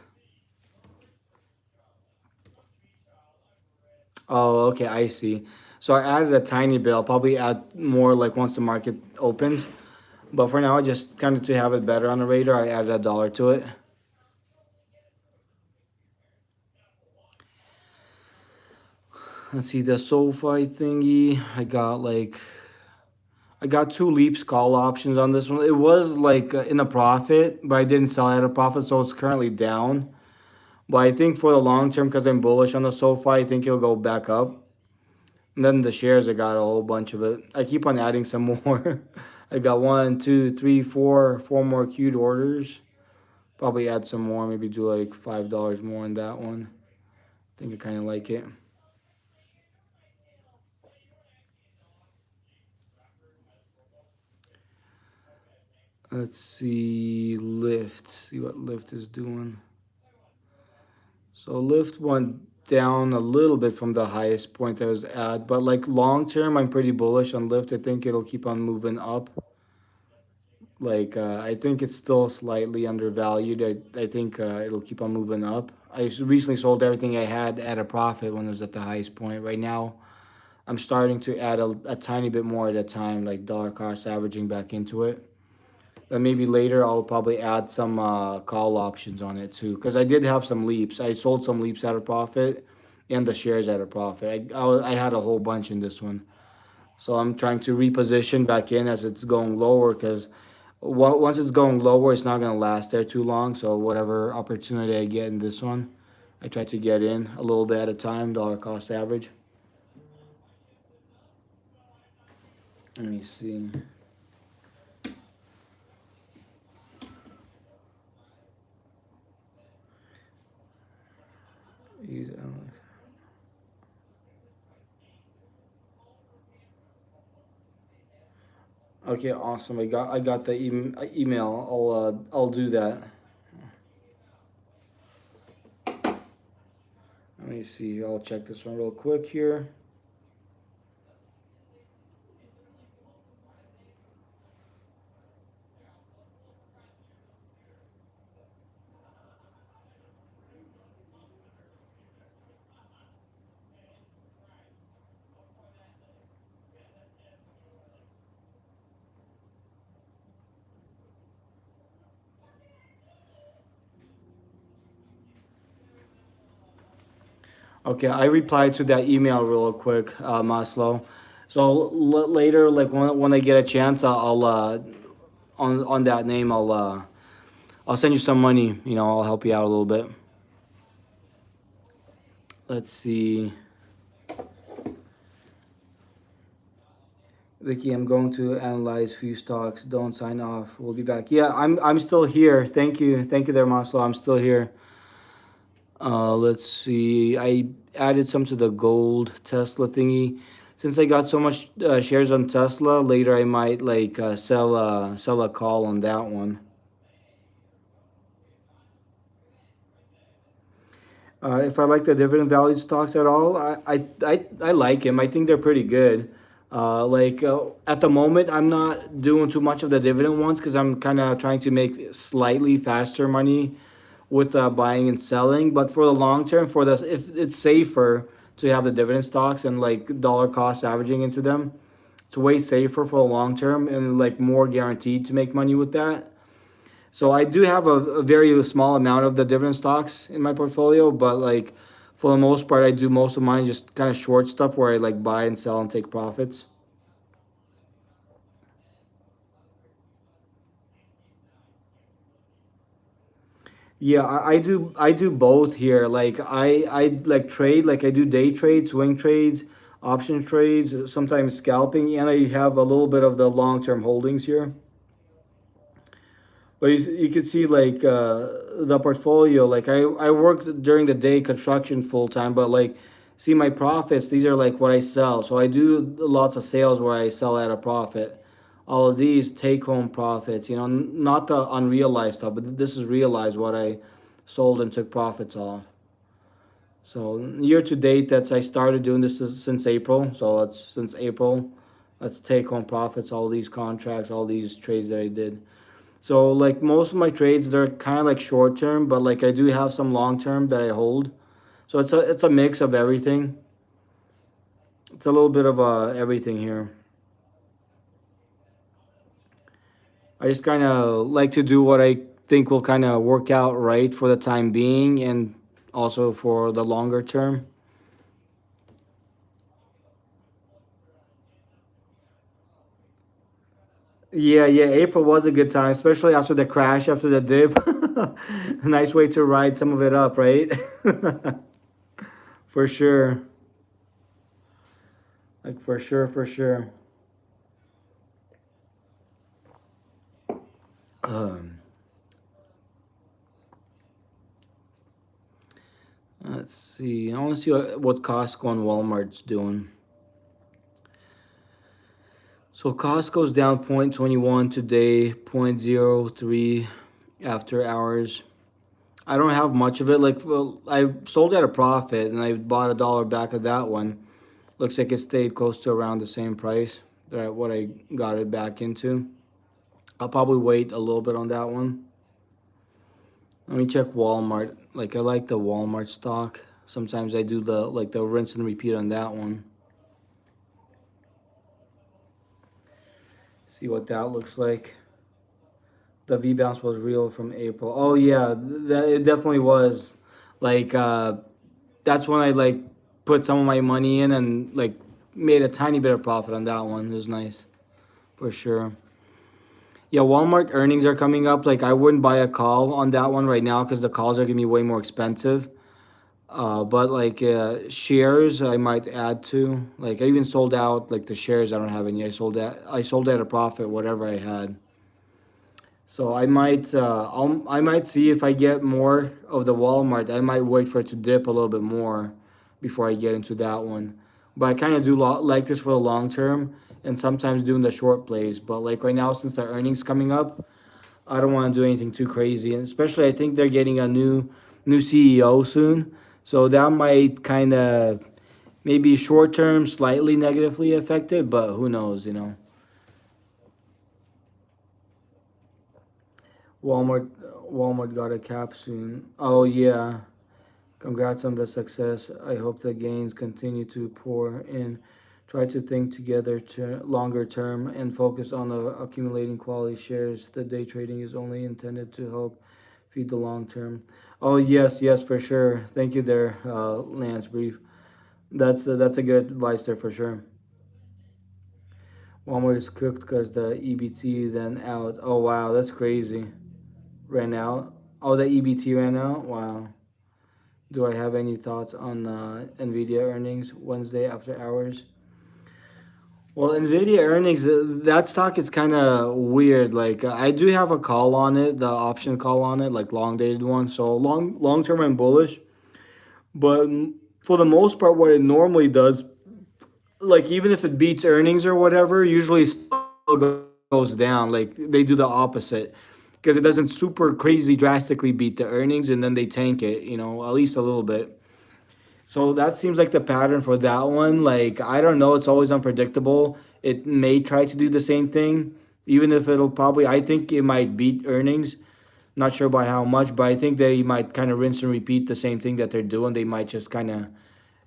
Oh, okay, I see. So I added a tiny bit. I'll probably add more like once the market opens. But for now, I just kind of to have it better on the radar, I added $1 to it. Let's see the SoFi thingy. I got 2 leaps call options on this one. It was like in a profit, but I didn't sell at a profit, so it's currently down. But I think for the long term, because I'm bullish on the SoFi, I think it'll go back up. And then the shares, I got a whole bunch of it. I keep on adding some more. I got 1, 2, 3, 4 more queued orders. Probably add some more, maybe do like $5 more on that one. I think I kind of like it. Let's see Lyft. See what Lyft is doing. So Lyft went down a little bit from the highest point I was at, but like long term, I'm pretty bullish on Lyft. I think it'll keep on moving up. Like I think it's still slightly undervalued. I think it'll keep on moving up. I recently sold everything I had at a profit when it was at the highest point. Right now, I'm starting to add a tiny bit more at a time, like dollar cost averaging back into it. Then maybe later I'll probably add some call options on it too, because I did have some leaps. I sold some leaps at a profit, and the shares at a profit. I had a whole bunch in this one, so I'm trying to reposition back in as it's going lower, because once it's going lower, it's not gonna last there too long. So whatever opportunity I get in this one, I try to get in a little bit at a time, dollar cost average. Let me see. Okay, awesome. I got the email. I'll do that. Let me see. I'll check this one real quick here. Okay, I replied to that email real quick, Maslow. So later, like when I get a chance, I'll on that name, I'll send you some money. You know, I'll help you out a little bit. Let's see. Vicky, I'm going to analyze few stocks. Don't sign off. We'll be back. Yeah, I'm still here. Thank you there, Maslow. I'm still here. Let's see. I added some to the gold Tesla thingy. Since I got so much shares on Tesla, later I might like sell a call on that one. If I like the dividend valued stocks at all, I like them. I think they're pretty good. At the moment, I'm not doing too much of the dividend ones because I'm kind of trying to make slightly faster money with buying and selling. But for the long term, for this, if it's safer to have the dividend stocks and like dollar cost averaging into them, it's way safer for the long term and like more guaranteed to make money with that. So I do have a very small amount of the dividend stocks in my portfolio, but like for the most part, I do most of mine just kind of short stuff where I like buy and sell and take profits. Yeah, I do both here. Like I like trade, like I do day trades, swing trades, option trades, sometimes scalping, and I have a little bit of the long term holdings here. But you could see like the portfolio. Like I work during the day construction full time, but like see my profits. These are like what I sell. So I do lots of sales where I sell at a profit. All of these take home profits. Not the unrealized stuff, but this is realized what I sold and took profits off. So year to date, that's I started doing this since April. So it's since April. Let's take home profits. All these contracts, all these trades that I did. So like most of my trades, they're kind of like short term, but like I do have some long term that I hold. So it's a mix of everything. It's a little bit of everything here. I just kind of like to do what I think will kind of work out right for the time being, and also for the longer term. Yeah, yeah. April was a good time, especially after the crash, after the dip. A nice way to ride some of it up, right? For sure. Like for sure, for sure. Um, let's see. I want to see what Costco and Walmart's doing. So Costco's down 0.21 today, 0.03 after hours. I don't have much of it. Like, well, I sold at a profit and I bought $1 back of that one. Looks like it stayed close to around the same price that what I got it back into. I'll probably wait a little bit on that one. Let me check Walmart. Like I like the Walmart stock. Sometimes I do the rinse and repeat on that one. See what that looks like. The V bounce was real from April. Oh yeah, that it definitely was. Like that's when I like put some of my money in and like made a tiny bit of profit on that one. It was nice for sure. Yeah, Walmart earnings are coming up. Like I wouldn't buy a call on that one right now because the calls are gonna be way more expensive. But like shares, I might add to. Like I even sold out like the shares. I don't have any. I sold at a profit whatever I had. So I might see if I get more of the Walmart. I might wait for it to dip a little bit more before I get into that one. But I kind of do like this for the long term, and sometimes doing the short plays. But like right now, since the earnings coming up, I don't want to do anything too crazy. And especially, I think they're getting a new CEO soon, so that might kind of maybe short term slightly negatively affected. But who knows? Walmart Walmart got a cap soon. Oh yeah. Congrats on the success. I hope the gains continue to pour in. Try to think together longer term and focus on accumulating quality shares. The day trading is only intended to help feed the long term. Oh yes, yes for sure. Thank you there, Lance Brief. That's a good advice there for sure. Walmart is cooked because the EBT then out. Oh wow, that's crazy. Ran out. Oh, the EBT ran out. Wow. Do I have any thoughts on Nvidia earnings Wednesday after hours? Well, Nvidia earnings, that stock is kind of weird. Like I do have a call on it, the option call on it, like long dated one. So long term I'm bullish, but for the most part, what it normally does, like even if it beats earnings or whatever, usually it still goes down. Like they do the opposite because it doesn't super crazy drastically beat the earnings and then they tank it, at least a little bit. So that seems like the pattern for that one. Like, I don't know, it's always unpredictable. It may try to do the same thing, even if it'll probably, I think it might beat earnings. Not sure by how much, but I think they might kind of rinse and repeat the same thing that they're doing. They might just kind of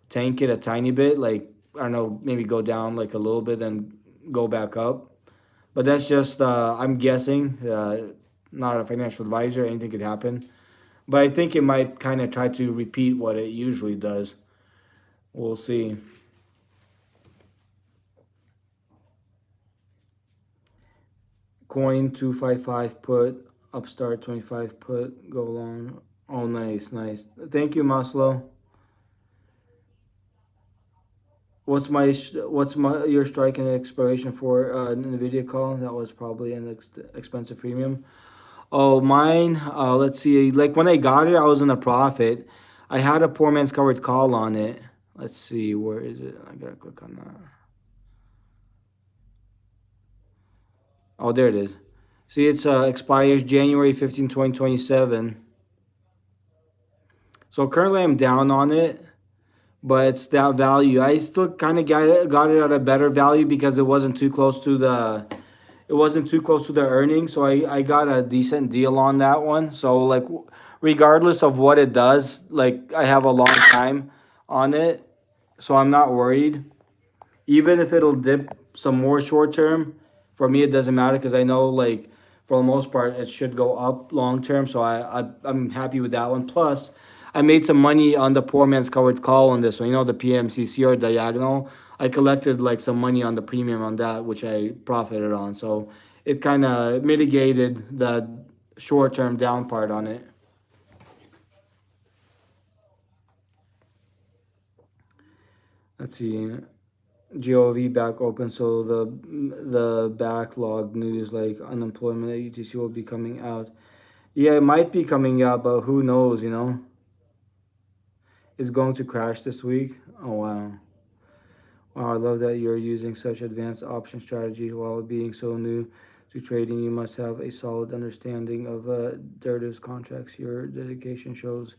tank it a tiny bit, like I don't know, maybe go down like a little bit, then go back up. But that's just I'm guessing. Not a financial advisor. Anything could happen. But I think it might kind of try to repeat what it usually does. We'll see. Coin 255 put. Upstart 25 put. Go long. Oh, nice, nice. Thank you, Maslow. What's my your strike and expiration for Nvidia call? That was probably an expensive premium. Oh, mine. Let's see. Like when I got it, I was in a profit. I had a poor man's covered call on it. Let's see. Where is it? I gotta click on that. Oh, there it is. See, it's expires January 15, 2027. So currently I'm down on it, but it's that value. I still kind of got it at a better value because it wasn't too close to the earnings, so I got a decent deal on that one. So like regardless of what it does, like I have a long time on it, so I'm not worried. Even if it'll dip some more short term, for me it doesn't matter because I know like for the most part it should go up long term. So I'm happy with that one. Plus, I made some money on the poor man's covered call on this one. You know the PMCC or diagonal. I collected like some money on the premium on that, which I profited on. So it kind of mitigated the short term down part on it. Let's see. GOV back open, so the backlog news like unemployment at UTC will be coming out. Yeah, it might be coming out, but who knows? It's going to crash this week. Oh wow, wow! I love that you're using such advanced option strategy while being so new to trading. You must have a solid understanding of derivatives contracts. Your dedication shows.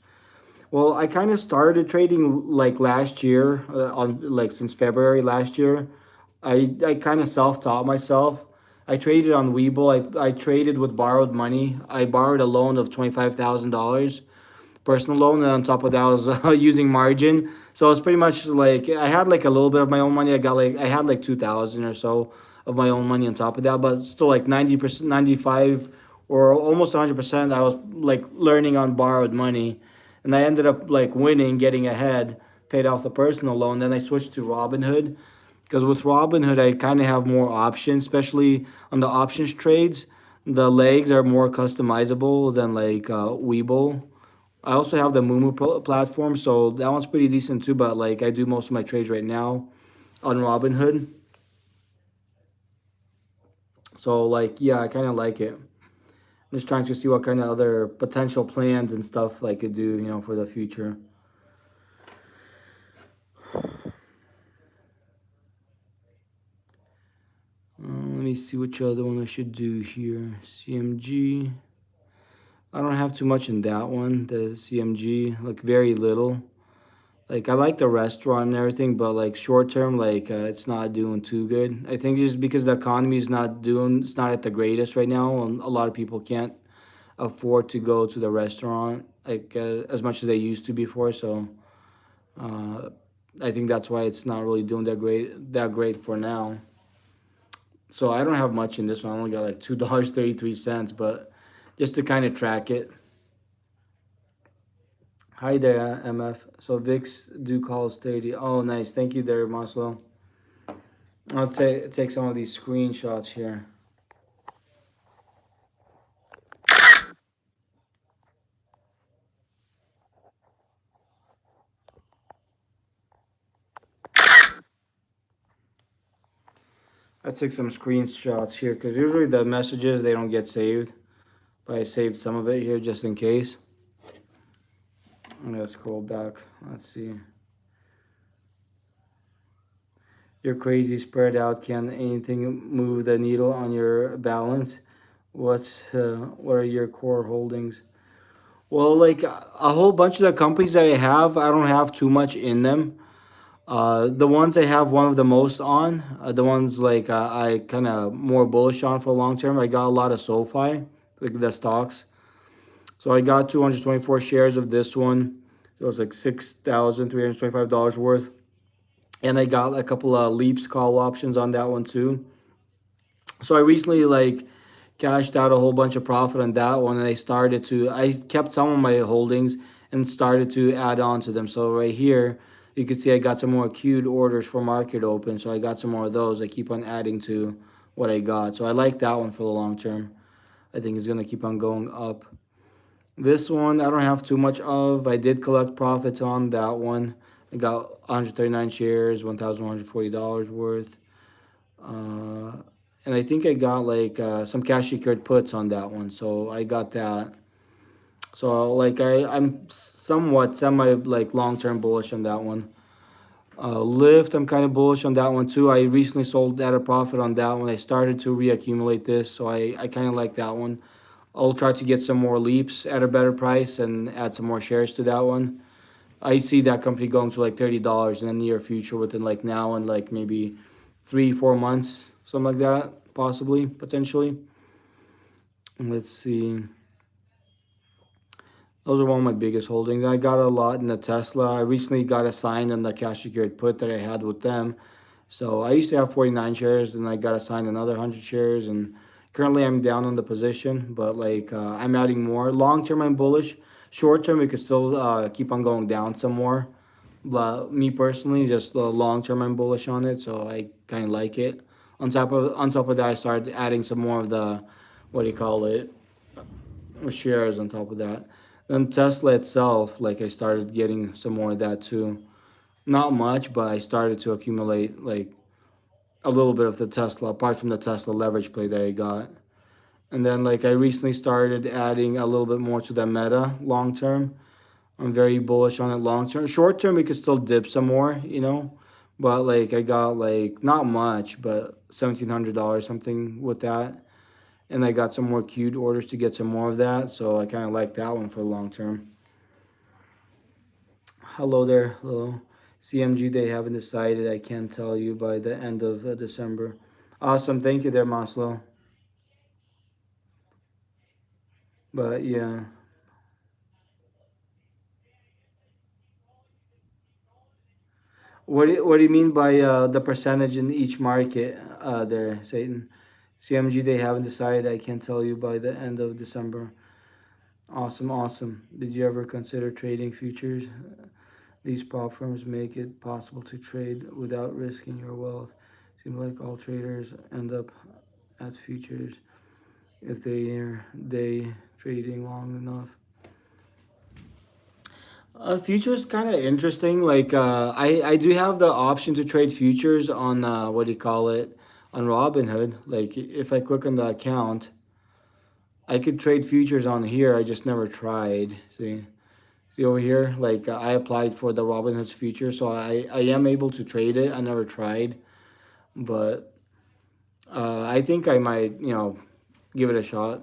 Well, I kind of started trading like last year, on like since February last year. I kind of self-taught myself. I traded on Webull. I traded with borrowed money. I borrowed a loan of $25,000, personal loan, and on top of that, I was using margin. So it's pretty much like I had like a little bit of my own money. I had like 2,000 or so of my own money on top of that, but still like 90%, 95, or almost 100%. I was like learning on borrowed money, and I ended up like winning, getting ahead, paid off the personal loan. Then I switched to Robinhood because with Robinhood I kind of have more options, especially on the options trades. The legs are more customizable than like Webull. I also have the Mumu platform, so that one's pretty decent too. But like I do most of my trades right now on Robinhood, so like yeah, I kind of like it. I'm just trying to see what kind of other potential plans and stuff I could do, for the future. Let me see which other one I should do here. CMG. I don't have too much in that one. The CMG, like very little. Like I like the restaurant and everything, but like short term, like it's not doing too good. I think just because the economy is it's not at the greatest right now, and a lot of people can't afford to go to the restaurant like as much as they used to before. So uh, I think that's why it's not really doing that great for now. So I don't have much in this one. I only got like $2.33, but just to kind of track it. Hi there, MF. So VIX do call steady. Oh, nice. Thank you there, Maslow. I'll take some of these screenshots here. I took some screenshots here because usually the messages they don't get saved, but I saved some of it here just in case. I'm gonna scroll back. Let's see. You're crazy spread out. Can anything move the needle on your balance? What are your core holdings? Well, like a whole bunch of the companies that I have, I don't have too much in them. The ones I have one of the most on, the ones like I kind of more bullish on for long term. I got a lot of SoFi, like the stocks. So I got 224 shares of this one. It was like $6,325 worth. And I got a couple of leaps call options on that one too. So I recently like cashed out a whole bunch of profit on that one, and I kept some of my holdings and started to add on to them. So right here, you can see I got some more queued orders for market open. So I got some more of those. I keep on adding to what I got. So I like that one for the long term. I think it's gonna keep on going up. This one I don't have too much of. I did collect profits on that one. I got 139 shares, $1,140 worth. Uh, and I think I got like some cash secured puts on that one. So I got that. So like I'm somewhat semi like long term bullish on that one. Lyft, I'm kind of bullish on that one too. I recently sold at a profit on that one. I started to reaccumulate this, so I kind of like that one. I'll try to get some more leaps at a better price and add some more shares to that one. I see that company going to like $30 in the near future within like now and like maybe 3, 4 months, something like that, possibly, potentially. Let's see. Those are one of my biggest holdings. I got a lot in the Tesla. I recently got assigned on the cash secured put that I had with them. So I used to have 49 shares, and I got assigned another 100 shares. And currently, I'm down on the position, but like I'm adding more. Long term, I'm bullish. Short term, it could still keep on going down some more. But me personally, just the long term, I'm bullish on it. So I kind of like it. On top of that, I started adding some more of the what do you call it shares on top of that. Then Tesla itself, like I started getting some more of that too. Not much, but I started to accumulate like a little bit of the Tesla, apart from the Tesla leverage play that I got. And then like I recently started adding a little bit more to the Meta long term. I'm very bullish on it long term. Short term, we could still dip some more. But like I got like not much, but $1,700 something with that. And I got some more queued orders to get some more of that. So I kind of like that one for the long term. Hello there. Hello. CMG, they haven't decided. I can't tell you by the end of December. Awesome. Thank you there, Maslow. But yeah. What do you mean by the percentage in each market there, Satan? CMG, they haven't decided. I can't tell you by the end of December. Awesome, awesome. Did you ever consider trading futures? These prop firms make it possible to trade without risking your wealth. Seems like all traders end up at futures if they are day trading long enough. Futures kind of interesting. Like I do have the option to trade futures on what do you call it on Robinhood. Like if I click on the account, I could trade futures on here. I just never tried. See over here, like I applied for the Robinhood's future, so I am able to trade it. I never tried, but I think I might give it a shot.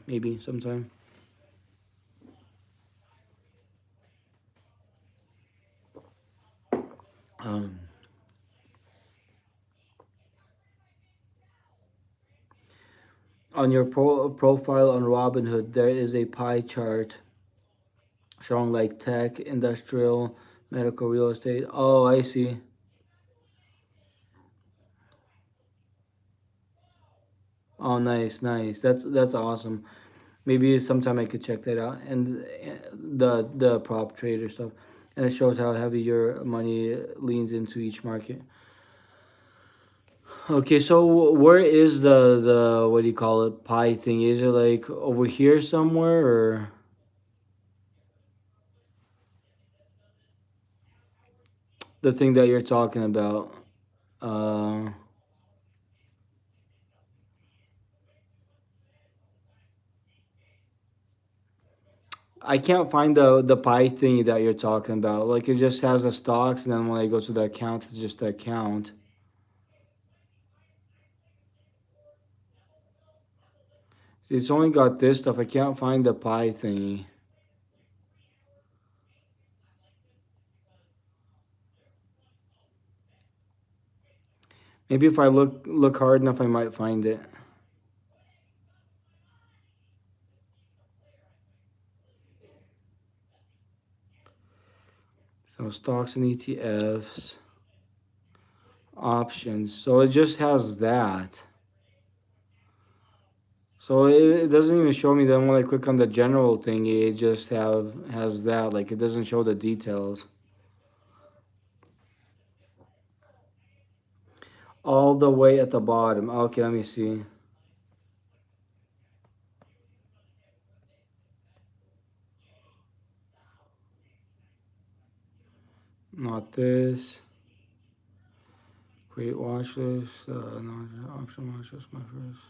Maybe sometime. Um, on your profile on Robinhood, there is a pie chart showing like tech, industrial, medical, real estate. Oh, I see. Oh, nice, nice. That's awesome. Maybe sometime I could check that out. And the prop trader stuff, and it shows how heavy your money leans into each market. Okay, so where is the what do you call it pie thing? Is it like over here somewhere or the thing that you're talking about? Uh, I can't find the pie thing that you're talking about. Like it just has the stocks, and then when I go to the account, it's just the account. It's only got this stuff. I can't find the pie thingy. Maybe if I look hard enough, I might find it. So stocks and ETFs, options. So it just has that. So it doesn't even show me. Then when I click on the general thing, it just has that. Like it doesn't show the details. All the way at the bottom. Okay, let me see. Not this. Create watch list. No, option watch list. My first.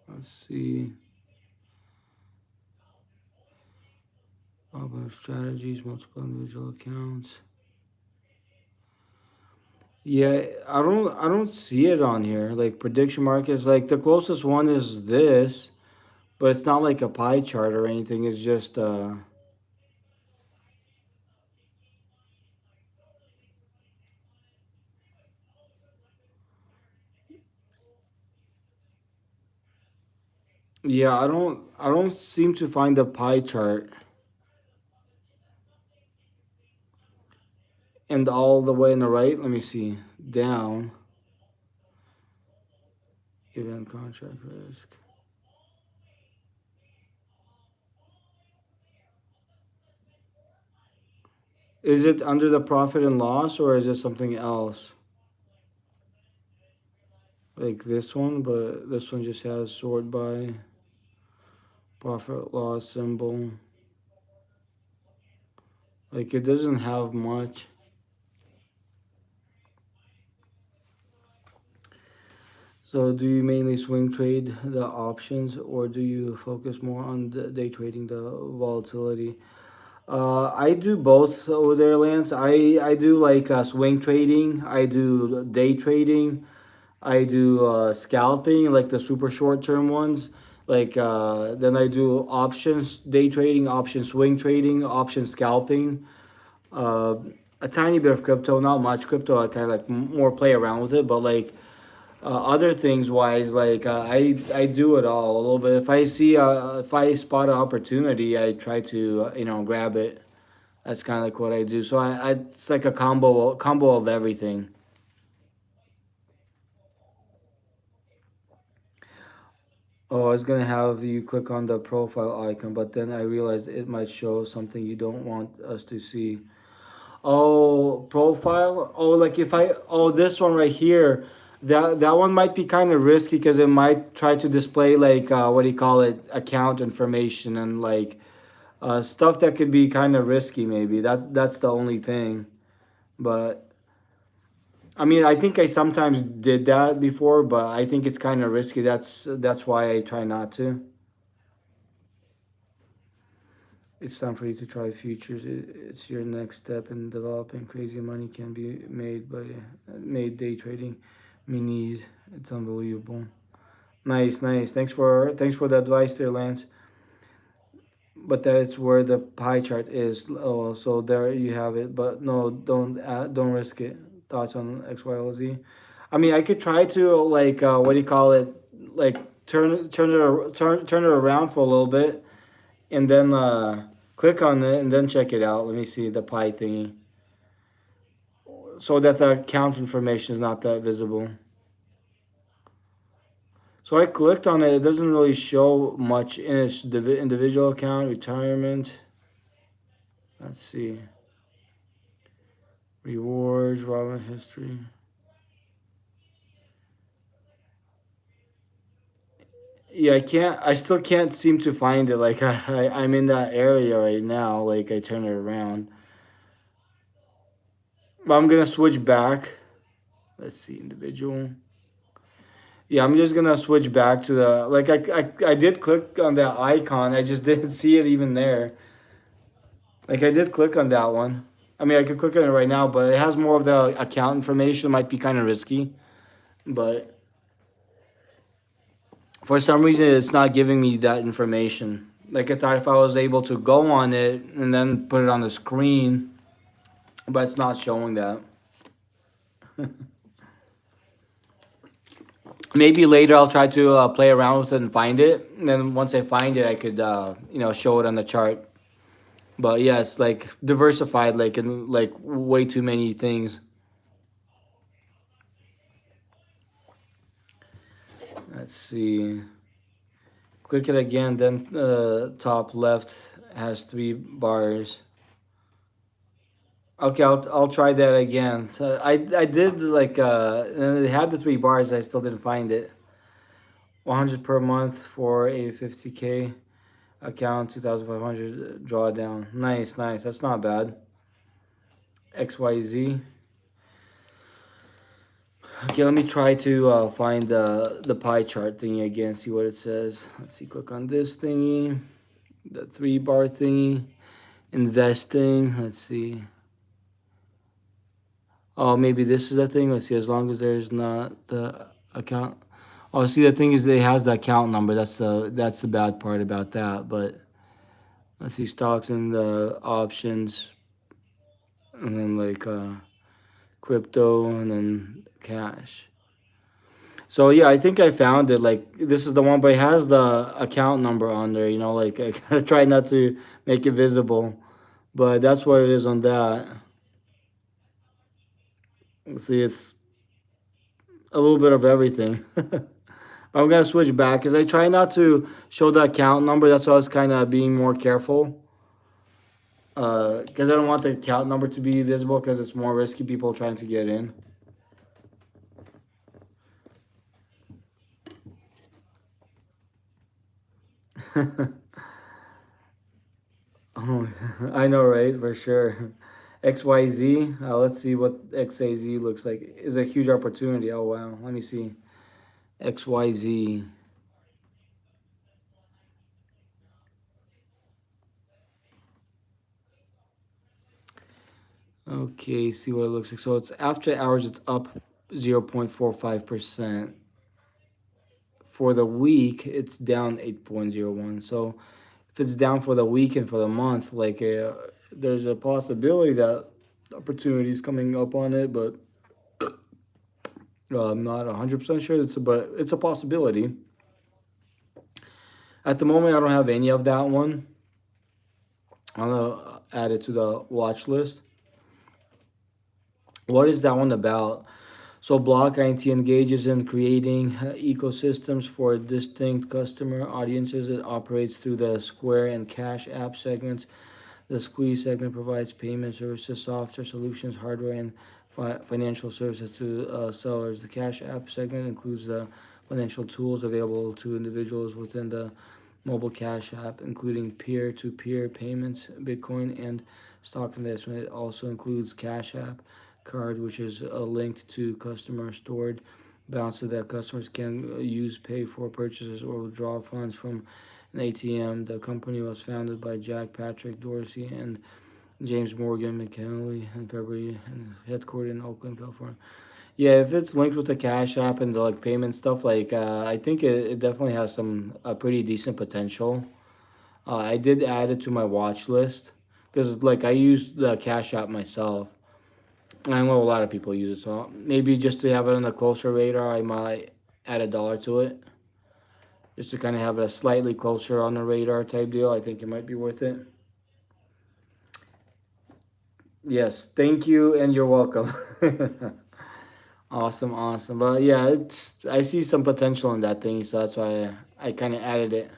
Let's see. Problem strategies, multiple individual accounts. Yeah, I don't see it on here. Like prediction markets, like the closest one is this, but it's not like a pie chart or anything. It's just yeah, I don't seem to find the pie chart. And all the way on the right, let me see. Down. Event contract risk. Is it under the profit and loss or is it something else? Like this one, but this one just has sort by profit loss symbol. Like it doesn't have much. So do you mainly swing trade the options or do you focus more on the day trading the volatility? I do both over there, Lance. I do like swing trading. I do day trading. I do scalping, like the super short term ones. Like then I do options day trading, option swing trading, option scalping. Uh, a tiny bit of crypto, not much crypto. I kind of like more play around with it, but like other things wise, like I do it all a little bit. If I spot an opportunity, I try to grab it. That's kind of like what I do. So it's like a combo of everything. Oh, I was gonna have you click on the profile icon, but then I realized it might show something you don't want us to see. Oh, profile. Oh, like if I. Oh, this one right here. That one might be kind of risky because it might try to display like what do you call it, account information and like stuff that could be kind of risky. Maybe that's the only thing. But I mean, I think I sometimes did that before, but I think it's kind of risky. That's why I try not to. It's time for you to try futures. It's your next step in developing. Crazy money can be made day trading. Minis. It's unbelievable. Nice, nice. Thanks for the advice there, Lance. But that's where the pie chart is. Oh, so there you have it. But no, don't risk it. Thoughts on X, Y, or Z? I mean, I could try to like what do you call it? Like turn it around for a little bit, and then click on it, and then check it out. Let me see the pie thingy, so that the account information is not that visible. So I clicked on it. It doesn't really show much in its individual account, retirement. Let's see. Rewards, Robin history. Yeah, I can't. I still can't seem to find it. Like I'm in that area right now. Like I turn it around, but I'm gonna switch back. Let's see, individual. Yeah, I'm just gonna switch back to the like I did click on that icon. I just didn't see it even there. Like I did click on that one. I mean, I could click on it right now, but it has more of the account information. Might be kind of risky, but for some reason, it's not giving me that information. Like I thought, if I was able to go on it and then put it on the screen, but it's not showing that. Maybe later I'll try to play around with it and find it. And then once I find it, I could show it on the chart. But yeah, it's like diversified, like in like way too many things. Let's see. Click it again, then top left has three bars. Okay, I'll try that again. So I did like and it had the three bars. I still didn't find it. 100 per month for a 50K account, 2,500 drawdown. Nice, nice. That's not bad. XYZ. Okay, let me try to find the pie chart thingy again. See what it says. Let's see. Click on this thingy, the three bar thingy. Investing. Let's see. Oh, maybe this is the thing. Let's see. As long as there's not the account. Oh, see, the thing is, it has the account number. That's the bad part about that. But let's see, stocks and the options, and then like crypto, and then cash. So yeah, I think I found it. Like this is the one, but it has the account number on there. You know, like I gotta try not to make it visible, but that's what it is on that. See, it's a little bit of everything. I'm gonna switch back because I try not to show the account number. That's why I was kind of being more careful. Because I don't want the account number to be visible because it's more risky people trying to get in. Oh, I know, right? For sure. XYZ. Let's see what XAZ looks like. Is a huge opportunity. Oh wow. Let me see. XYZ. Okay, see what it looks like. So it's after hours. It's up 0.45%. For the week, it's down 8.01. So if it's down for the week and for the month, like there's a possibility that opportunities coming up on it, but I'm not 100% sure. But it's a possibility. At the moment, I don't have any of that one. I'm gonna add it to the watch list. What is that one about? So Block IT engages in creating ecosystems for distinct customer audiences. It operates through the Square and Cash app segments. The Squeeze segment provides payment services, software solutions, hardware, and financial services to sellers. The Cash app segment includes the financial tools available to individuals within the mobile Cash app, including peer-to-peer payments, Bitcoin, and stock investment. It also includes Cash app card, which is linked to customer stored balances that customers can use, pay for purchases, or withdraw funds from an ATM. The company was founded by Jack Patrick Dorsey and James Morgan McKinley in February and headquartered in Oakland, California. Yeah, if it's linked with the Cash App and the like payment stuff, like I think it definitely has some pretty decent potential. I did add it to my watch list because like I use the Cash App myself. I know a lot of people use it, so maybe just to have it on a closer radar, I might add $1 to it, just to kind of have it a slightly closer on the radar type deal. I think it might be worth it. Yes, thank you, and you're welcome. Awesome, awesome. But yeah, I see some potential in that thing, so that's why I kind of added it.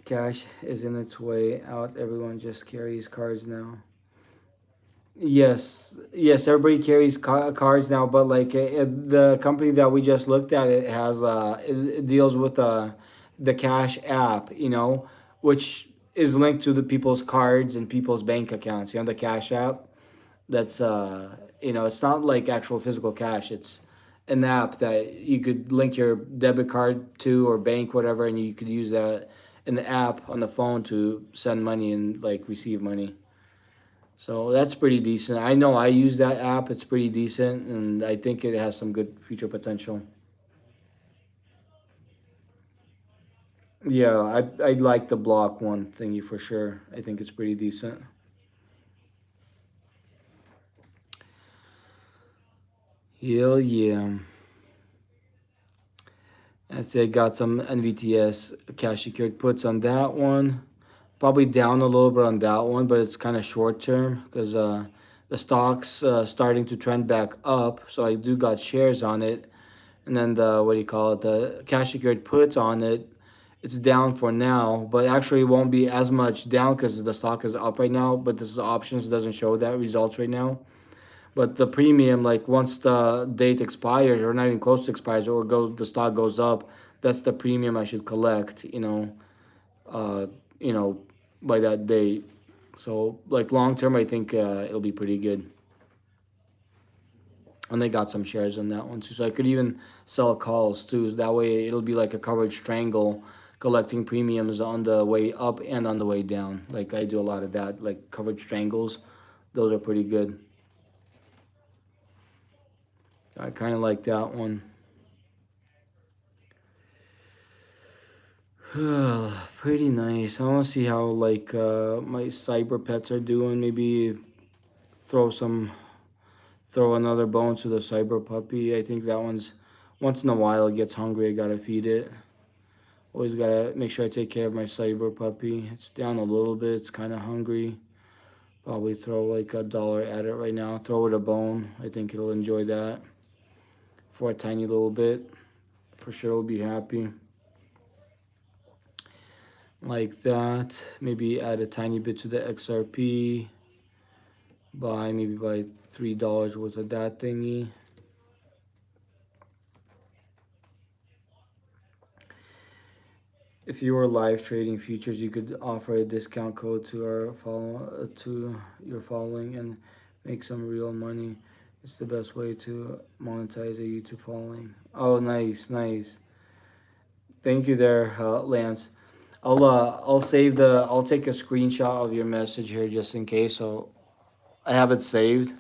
Cash is in its way out. Everyone just carries cards now. Yes, yes, everybody carries cards now, but like the company that we just looked at, it has it deals with the Cash app, which is linked to the people's cards and people's bank accounts. The Cash app. That's it's not like actual physical cash. It's an app that you could link your debit card to or bank whatever, and you could use that in the app on the phone to send money and like receive money. So that's pretty decent. I know I use that app. It's pretty decent, and I think it has some good future potential. Yeah, I like the block one thingy for sure. I think it's pretty decent. Hell yeah. I say I got some NVTS cash secured puts on that one. Probably down a little bit on that one, but it's kind of short term because the stock's starting to trend back up. So I do got shares on it. And then the, what do you call it, the cash secured puts on it, it's down for now, but actually it won't be as much down because the stock is up right now. But this is options, doesn't show that results right now. But the premium, like once the date expires or not even close to expires, or goes the stock goes up, that's the premium I should collect. Uh, you know, by that date. So like long term, I think it'll be pretty good. And they got some shares on that one too, so I could even sell calls too. That way, it'll be like a coverage strangle, collecting premiums on the way up and on the way down. Like I do a lot of that, like coverage strangles. Those are pretty good. I kind of like that one. Pretty nice. I want to see how like my cyber pets are doing. Maybe throw some, throw another bone to the cyber puppy. I think that one's once in a while it gets hungry. I gotta feed it. Always gotta make sure I take care of my cyber puppy. It's down a little bit. It's kind of hungry. Probably throw like $1 at it right now. Throw it a bone. I think it'll enjoy that for a tiny little bit. For sure, it'll be happy. Like that. Maybe add a tiny bit to the XRP. Maybe buy $3 worth of that thingy. If you were live trading futures, you could offer a discount code to your following and make some real money. It's the best way to monetize a YouTube following. Oh, nice, nice. Thank you there, Lance. I'll take a screenshot of your message here just in case. So I have it saved.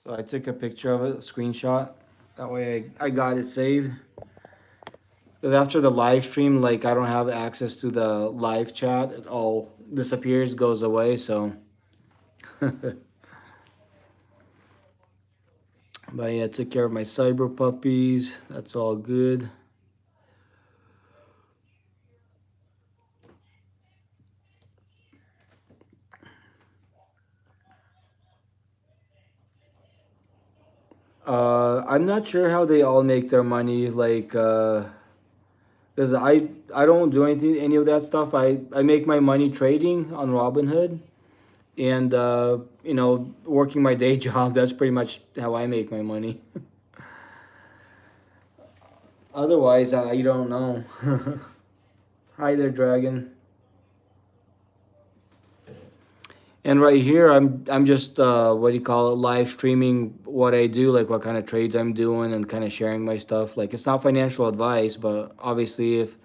So I took a picture of it, a screenshot. That way I got it saved. Because after the live stream, like I don't have access to the live chat. It all disappears, goes away. So, but yeah, I took care of my cyber puppies. That's all good. I'm not sure how they all make their money. Like, because I don't do any of that stuff. I make my money trading on Robinhood and working my day job. That's pretty much how I make my money. Otherwise, you don't know. Hi there, Dragon. And right here, I'm just what do you call it? Live streaming what I do, like what kind of trades I'm doing, and kind of sharing my stuff. Like it's not financial advice, but obviously, if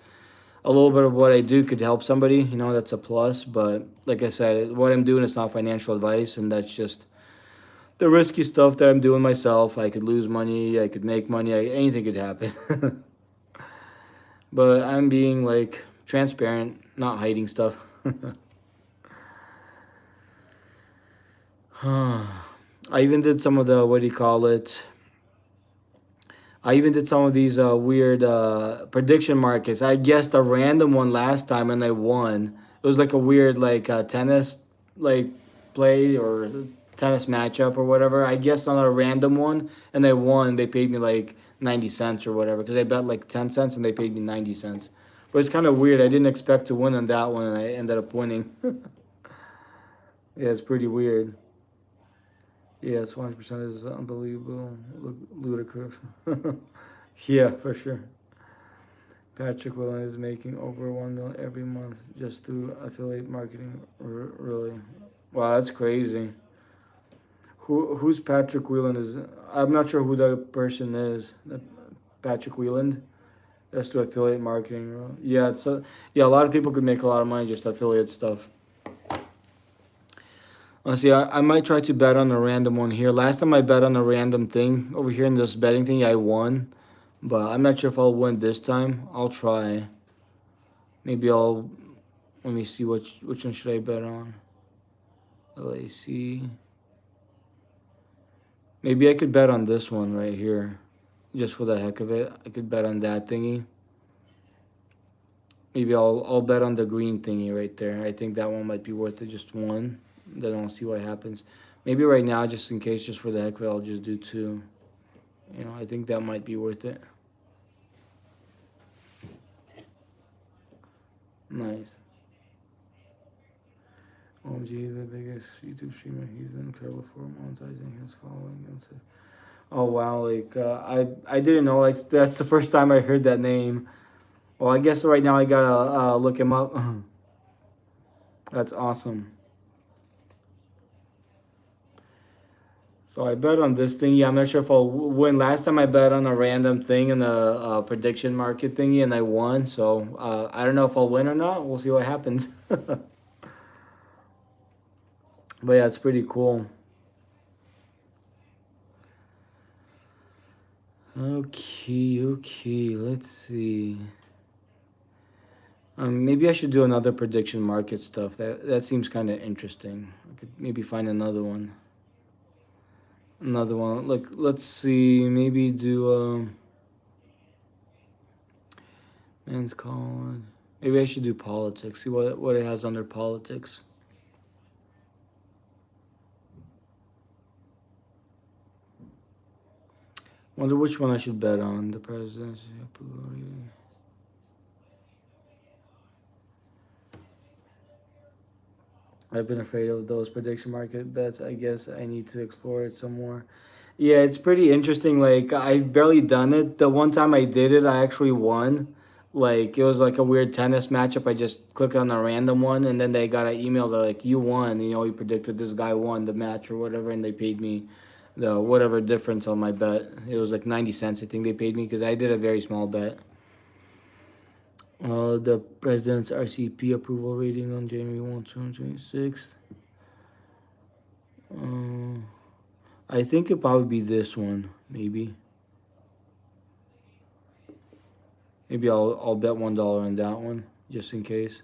a little bit of what I do could help somebody, that's a plus. But like I said, what I'm doing is not financial advice, and that's just the risky stuff that I'm doing myself. I could lose money, I could make money, anything could happen. But I'm being like transparent, not hiding stuff. I even did some of the, what do you call it? I even did some of these weird prediction markets. I guessed a random one last time and I won. It was like a weird like tennis like play or tennis matchup or whatever. I guessed on a random one and I won. They paid me like 90 cents or whatever because I bet like 10 cents and they paid me 90 cents. But it's kind of weird. I didn't expect to win on that one and I ended up winning. Yeah, it's pretty weird. Yes, 100% is unbelievable, ludicrous. Yeah, for sure. Patrick Willen is making over 1 million every month just through affiliate marketing. Really? Wow, that's crazy. Who's Patrick Whelan? Is I'm not sure who that person is. Patrick Whelan. That's through affiliate marketing. Yeah, yeah. A lot of people could make a lot of money just affiliate stuff. Honestly, I might try to bet on a random one here. Last time I bet on a random thing over here in this betting thing, I won. But I'm not sure if I'll win this time. I'll try. Maybe I'll... Let me see which one should I bet on. LAC. Maybe I could bet on this one right here. Just for the heck of it. I could bet on that thingy. Maybe I'll bet on the green thingy right there. I think that one might be worth it, just one. Then I'll see what happens. Maybe right now, just in case, just for the heck of it, I'll just do two. You know, I think that might be worth it. Nice. OMG, the biggest YouTube streamer. He's incredible for monetizing his following. Oh wow, like I didn't know. Like that's the first time I heard that name. Well, I guess right now I gotta look him up. That's awesome. So I bet on this thingy. I'm not sure if I'll win. Last time I bet on a random thing in the prediction market thingy, and I won. So I don't know if I'll win or not. We'll see what happens. But yeah, it's pretty cool. Okay, let's see. Maybe I should do another prediction market stuff. That seems kind of interesting. I could maybe find another one. Another one. Like, let's see. Maybe do men's college. Maybe I should do politics. See what it has under politics. Wonder which one I should bet on. The presidency. I've been afraid of those prediction market bets. I guess I need to explore it some more. Yeah, it's pretty interesting. Like I've barely done it. The one time I did it, I actually won. Like it was like a weird tennis matchup. I just clicked on a random one, and then they got an email. They're like, "You won." You know, you predicted this guy won the match or whatever, and they paid me the whatever difference on my bet. It was like 90 cents. I think they paid me because I did a very small bet. The president's RCP approval rating on January 1, 2026. I think it'd probably be this one, maybe. Maybe I'll bet $1 on that one, just in case.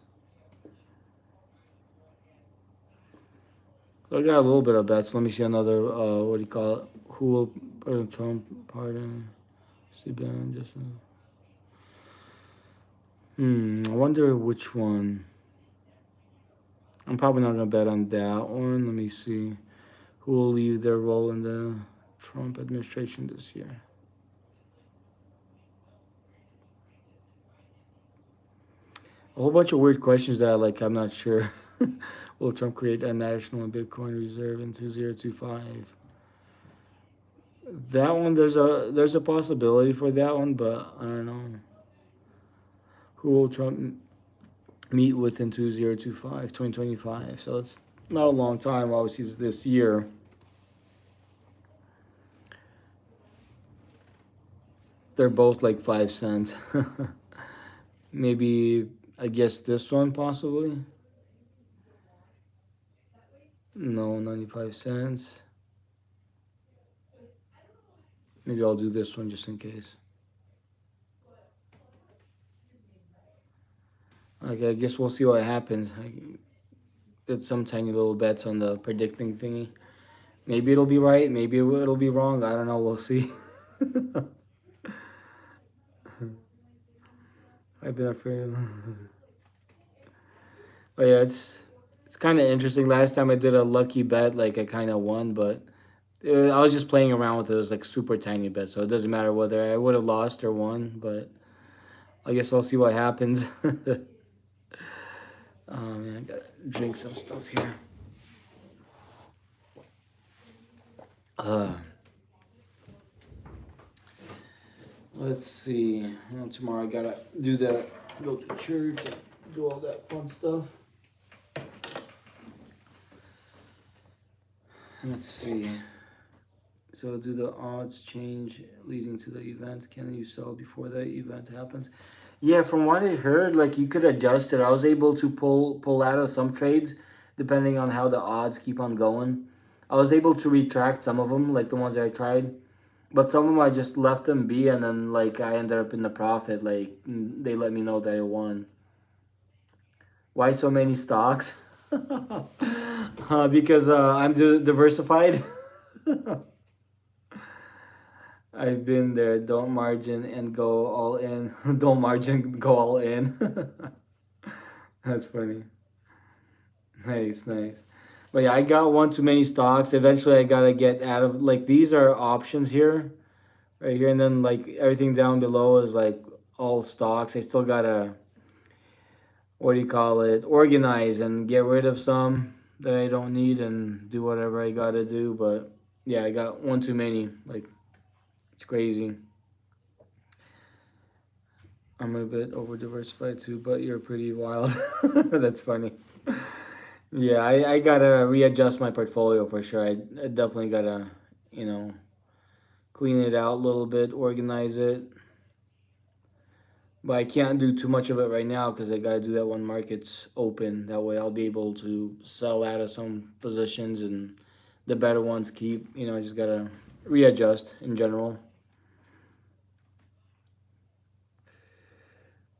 So I got a little bit of bets. Let me see another, what do you call it? Who will Trump pardon? See Ben, just, I wonder which one. I'm probably not gonna bet on that one. Let me see. Who will leave their role in the Trump administration this year? A whole bunch of weird questions that I'm not sure. Will Trump create a national Bitcoin reserve in 2025? That one, there's a possibility for that one, but I don't know. Who will Trump meet with in 2025, 2025? So it's not a long time. Obviously, it's this year. They're both like 5 cents. Maybe I guess this one possibly. No, 95 cents. Maybe I'll do this one just in case. Okay, I guess we'll see what happens. I did some tiny little bets on the predicting thingy. Maybe it'll be right. Maybe it'll be wrong. I don't know. We'll see. I've been afraid of. But yeah, it's kind of interesting. Last time I did a lucky bet, like I kind of won, but I was just playing around with it. It was like super tiny bet, so it doesn't matter whether I would have lost or won. But I guess I'll see what happens. Oh man, I gotta drink some stuff here. Uh, let's see. Well, tomorrow I gotta do that. Go to church and do all that fun stuff. Let's see. So do the odds change leading to the event? Can you sell before the event happens? Yeah, from what I heard, like you could adjust it. I was able to pull out of some trades depending on how the odds keep on going. I was able to retract some of them, like the ones that I tried, but some of them I just left them be, and then like I ended up in the profit. Like they let me know that I won. Why so many stocks? Because I'm diversified. I've been there. Don't margin and go all in. Don't margin, go all in. That's funny. Nice, nice. But yeah, I got one too many stocks. Eventually, I gotta get out of like these are options here, right here, and then like everything down below is like all stocks. I still gotta what do you call it? Organize and get rid of some that I don't need and do whatever I gotta do. But yeah, I got one too many. Like it's crazy. I'm a bit over diversified too, but you're pretty wild. That's funny. Yeah, I gotta readjust my portfolio for sure. I definitely gotta, you know, clean it out a little bit, organize it. But I can't do too much of it right now because I gotta do that when market's open. That way I'll be able to sell out of some positions and the better ones keep. You know, I just gotta readjust in general.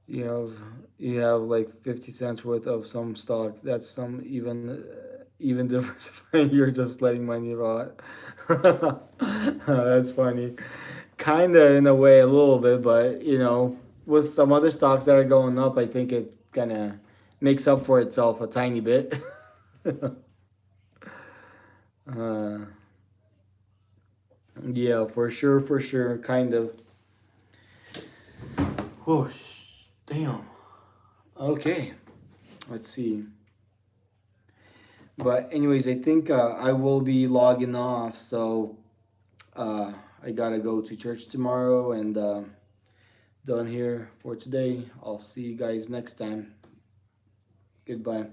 You have you have like 50 cents worth of some stock. That's some even diversifying. You're just letting money rot. That's funny. Kinda in a way, a little bit, but you know, with some other stocks that are going up, I think it kind of makes up for itself a tiny bit. uh, yeah, for sure, kind of. Whoosh, damn. Okay, let's see. But anyways, I think I will be logging off, so uh, I gotta go to church tomorrow and done here for today. I'll see you guys next time. Goodbye.